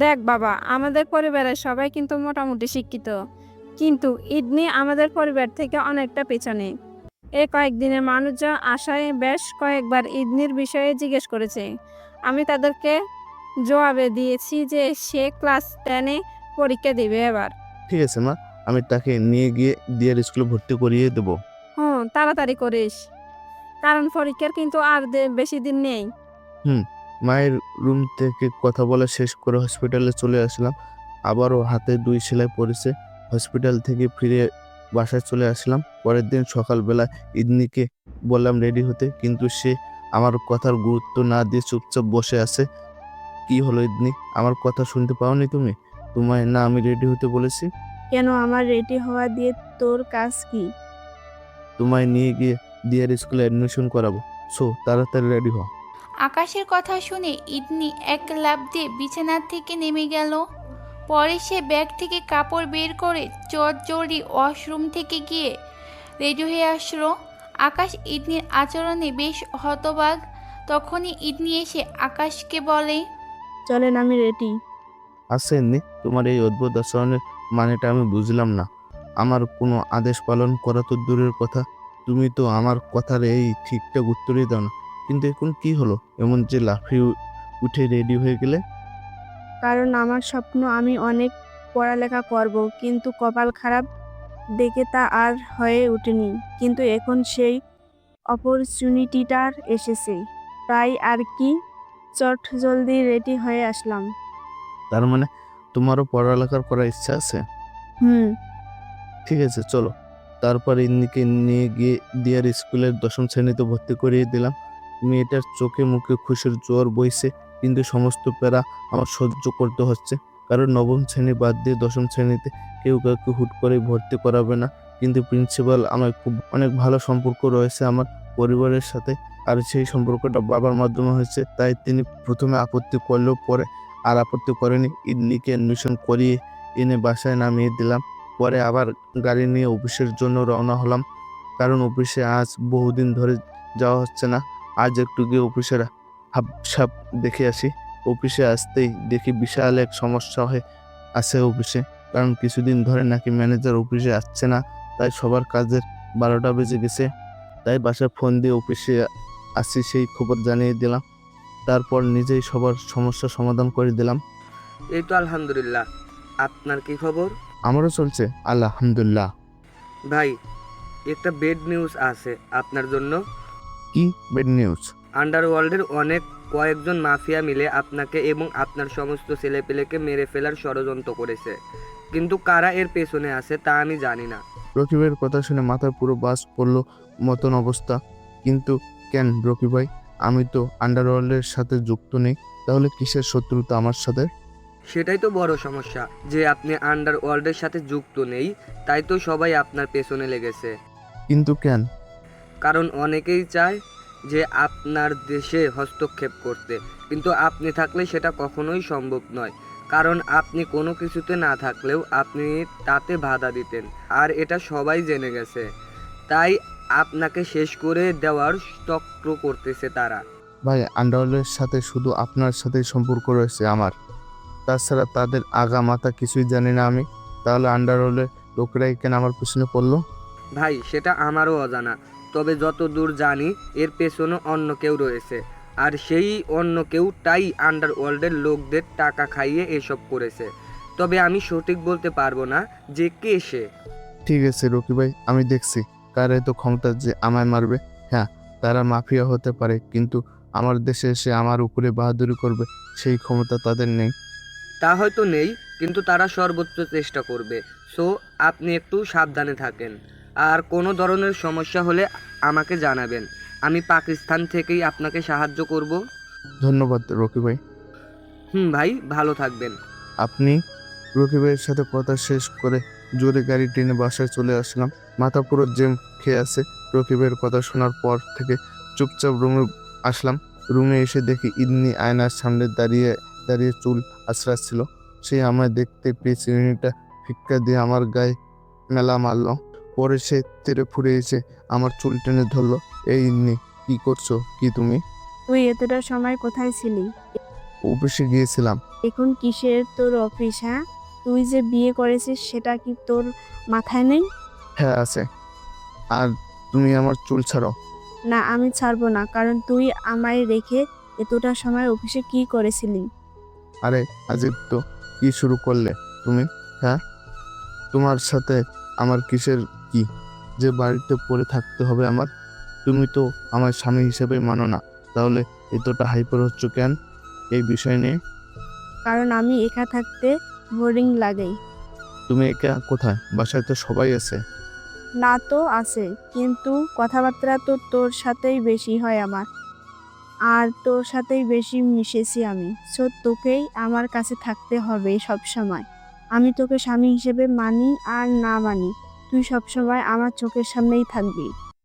দেখ বাবা, আমাদের পরিবারের সবাই কিন্তু মোটামুটি শিক্ষিত, কিন্তু ইদনি আমাদের পরিবার থেকে অনেকটা পেছনে। এই কয়েকদিনে মানুষজন আশায় বেশ কয়েকবার ইদনির বিষয়ে জিজ্ঞেস করেছে। আমি তাদেরকে জবাবে দিয়েছি যে সে ক্লাস 10-এ পরীক্ষা দিবে এবার। ঠিক আছে মা, আমি তাকে নিয়ে গিয়ে দিয়ার স্কুলে ভর্তি করিয়ে দেবো। তাড়াতাড়ি করিস, কারণ পরীক্ষার কিন্তু আর বেশি দিন নেই। মায়ের রুম থেকে কথা বলা শেষ করে হসপিটালে চলে আসলাম। আবারও হাতে 2 সেলাই পড়েছে। হসপিটাল থেকে ফিরে বাসায় চলে আসলাম। পরের দিন সকালবেলা ইদনিকে বললাম রেডি হতে, কিন্তু সে আমার কথার গুরুত্ব না দিয়ে চুপচাপ বসে আছে। কি হলো ইদনি, আমার কথা শুনতে পাওনি তুমি? তোমায় না আমি রেডি হতে বলেছি? কেন, আমার রেডি হওয়া দিয়ে তোর কাজ কি? তোমায় নিয়ে গিয়ে দিয়ার স্কুলে অ্যাডমিশন করাবো। সো তাড়াতাড়ি রেডি হও। আকাশের কথা শুনে ইদনি এক লাফ দিয়ে বিছানার থেকে নেমে গেল। পরে সে ব্যাগ থেকে কাপড় বের করে চটজলদি ওয়াশরুম থেকে গিয়ে রেডি হয়ে আসলো। আকাশ ইদনির আচরণে বেশ হতবাক। তখনই ইদনি এসে আকাশকে বলে, চলেন, আমি রেডি। আচ্ছা ইদনি, তোমার এই অদ্ভুত আচরণের মানেটা আমি বুঝলাম না। আমার কোনো আদেশ পালন করা তো দূরের কথা, তুমি তো আমার কথার এই ঠিকঠাক উত্তরই দাও না। কিন্তু এখন কি হলো এমন যে লাফিয়ে উঠে রেডি হয়ে গেলে? কারণ আমার স্বপ্ন আমি অনেক পড়ালেখা করব, কিন্তু কপাল খারাপ দেখে তা আর হয়ে ওঠেনি। কিন্তু এখন সেই অপরচুনিটিটার এসেছে, তাই আর কি চট জলদি রেডি হয়ে আসলাম। তার মানে তোমারও পড়ালেখার করার ইচ্ছা আছে? হুম। ঠিক আছে, চলো। তারপর ইন্নিকে নিয়ে গিয়ে দিয়ার স্কুলের 10ম শ্রেণীতে ভর্তি করিয়ে দিলাম। মেয়েটার চোখে মুখে খুশির জোয়ার বইছে, কিন্তু সমস্ত প্যারা আমার সহ্য করতে হচ্ছে। কারণ 9ম শ্রেণী বাদ দিয়ে 10ম শ্রেণীতে কেউ কাউকে হুট করে ভর্তি করাবে না। কিন্তু প্রিন্সিপাল আমার অনেক ভালো সম্পর্ক রয়েছে আমার পরিবারের সাথে, আর সেই সম্পর্কটা বাবার মাধ্যমে হয়েছে। তাই তিনি প্রথমে আপত্তি করলেও পরে আর আপত্তি করেনি। ইন্নিকে অ্যাডমিশন করিয়ে এনে বাসায় নামিয়ে দিলাম। পরে আবার গাড়ি নিয়ে অফিসের জন্য রওনা হলাম, কারণ অফিসে আজ বহুদিন ধরে যাওয়া হচ্ছে না। আজ একটু গিয়ে অফিসের হাবসাব দেখে আসি। অফিসে আসতেই দেখি বিশাল এক সমস্যা হয়ে আছে অফিসে, কারণ কিছুদিন ধরে নাকি ম্যানেজার অফিসে আসছে না। তাই সবার কাজের 12টা বেজে গেছে। তাই বাসায় ফোন দিয়ে অফিসে আসি সেই খবর জানিয়ে দিলাম। তারপর নিজেই সবার সমস্যা সমাধান করে দিলাম। এই তো আলহামদুলিল্লাহ। আপনার কি খবর? আমারও চলছে আলহামদুলিল্লাহ। ভাই, একটা বেড নিউজ আছে আপনার জন্য। কি বেড নিউজ? আন্ডারওয়ার্ল্ডের কয়েকজন মাফিয়া মিলে আপনাকে এবং আপনার সমস্ত ছেলেপেলেকে মেরে ফেলার ষড়যন্ত্র করেছে, কিন্তু কারা এর পেছনে আছে তা আমি জানি না। রকিবের কথা শুনে মাথায় পুরো বাস পড়লো মতন অবস্থা। কিন্তু কেন রকি ভাই, আমি তো আন্ডারওয়ার্ল্ডের সাথে যুক্ত নেই, তাহলে কিসের শত্রুতা আমার সাথে? সেটাই তো বড় সমস্যা, যে আপনি আন্ডারওয়ার্ল্ডের সাথে যুক্ত নেই, তাই তো সবাই আপনার পেছনে লেগেছে। কিন্তু কেন? কারণ অনেকেই চায় যে আপনার দেশে হস্তক্ষেপ করতে, কিন্তু আপনি থাকলে সেটা কখনোই সম্ভব নয়। কারণ আপনি কোনো কিছুতে না থাকলেও আপনি তাতে বাধা দিতেন, আর এটা সবাই জেনে গেছে। তাই আপনাকে শেষ করে দেওয়ার চক্র করতেছে তারা। ভাই, আন্ডারওয়ার্ল্ডের সাথে শুধু আপনার সাথেই সম্পর্ক রয়েছে আমার, তাছাড়া তাদের আগা মাথা কিছুই জানি না আমি। তাহলে আন্ডারওয়ার্ল্ডের লোকেরাই কেন আমার পিছনে পড়লো? ভাই, সেটা আমারও অজানা, তবে যতদূর জানি এর পেছনে অন্য কেউ রয়েছে, আর সেই অন্য কেউটাই আন্ডারওয়ার্ল্ডের লোকদের টাকা খাইয়ে এসব করেছে। তবে আমি সঠিক বলতে পারবো না যে কে সে। ঠিক আছে রকি ভাই, আমি দেখছি কার এত ক্ষমতা যে আমায় মারবে। হ্যাঁ, তারা মাফিয়া হতে পারে, কিন্তু আমার দেশে এসে আমার উপরে বাহাদুরি করবে সেই ক্ষমতা তাদের নেই। তা হয়তো নেই, কিন্তু তারা সর্বোচ্চ চেষ্টা করবে। সো আপনি একটু সাবধানে থাকেন, আর কোনো ধরনের সমস্যা হলে আমাকে জানাবেন। আমি পাকিস্তান থেকেই আপনাকে সাহায্য করব। ধন্যবাদ রকি ভাই। ভাই, ভালো থাকবেন। আপনি? রকি ভাইয়ের সাথে কথা শেষ করে জোরে গাড়ি টেনে বাসায় চলে আসলাম। মাথা পুরো জ্যাম খেয়ে আছে। রকি ভাইয়ের কথা শোনার পর থেকে চুপচাপ রুমে আসলাম। রুমে এসে দেখি ইদনি আয়নার সামনে দাঁড়িয়ে দাঁড়িয়ে চুল আঁচড়াচ্ছিল। সে আমায় দেখতে পেয়ে চিরুনিটা ফিক্কা দিয়ে আমার গায়ে মেলা মারলো। পরে সে তেড়ে ফুরে এসে আমার চুল টেনে ধরলো। এই ইদনি, কি করছো কি তুমি? তুই এতটা সময় কোথায় ছিলি? অফিসে গিয়েছিলাম। এখন কিসের তোর অফিস? হ্যাঁ, তুই যে বিয়ে করেছিস সেটা কি তোর মাথায় নেই? হ্যাঁ আছে। আর তুমি আমার চুল ছাড়ো। না, আমি ছাড়বো না, কারণ তুই আমায় রেখে এতটা সময় অফিসে কি করেছিলি? আরে আজিব তো, কি শুরু করলে তুমি? হ্যাঁ, তোমার সাথে আমার কিসের কি যে বাড়িতে পড়ে থাকতে হবে আমার? তুমি তো আমার স্বামী হিসেবে মানো না, তাহলে এতটা হাইপার হচ্ছ কেন? এই বিষয় নিয়ে? কারণ আমি একা থাকতে বোরিং লাগে। তুমি একা কোথায়? বাসায় তো সবাই আছে। না তো আছে, কিন্তু কথাবার্তা তো তোর সাথেই বেশি হয় আমার, আর তোর সাথেই বেশি মিশেছি আমি। সো তোকেই আমার কাছে থাকতে হবে সব সময়। আমি তোকে স্বামী হিসেবে মানি আর না মানি, তুই সবসময় আমার চোখের সামনেই থাকবি।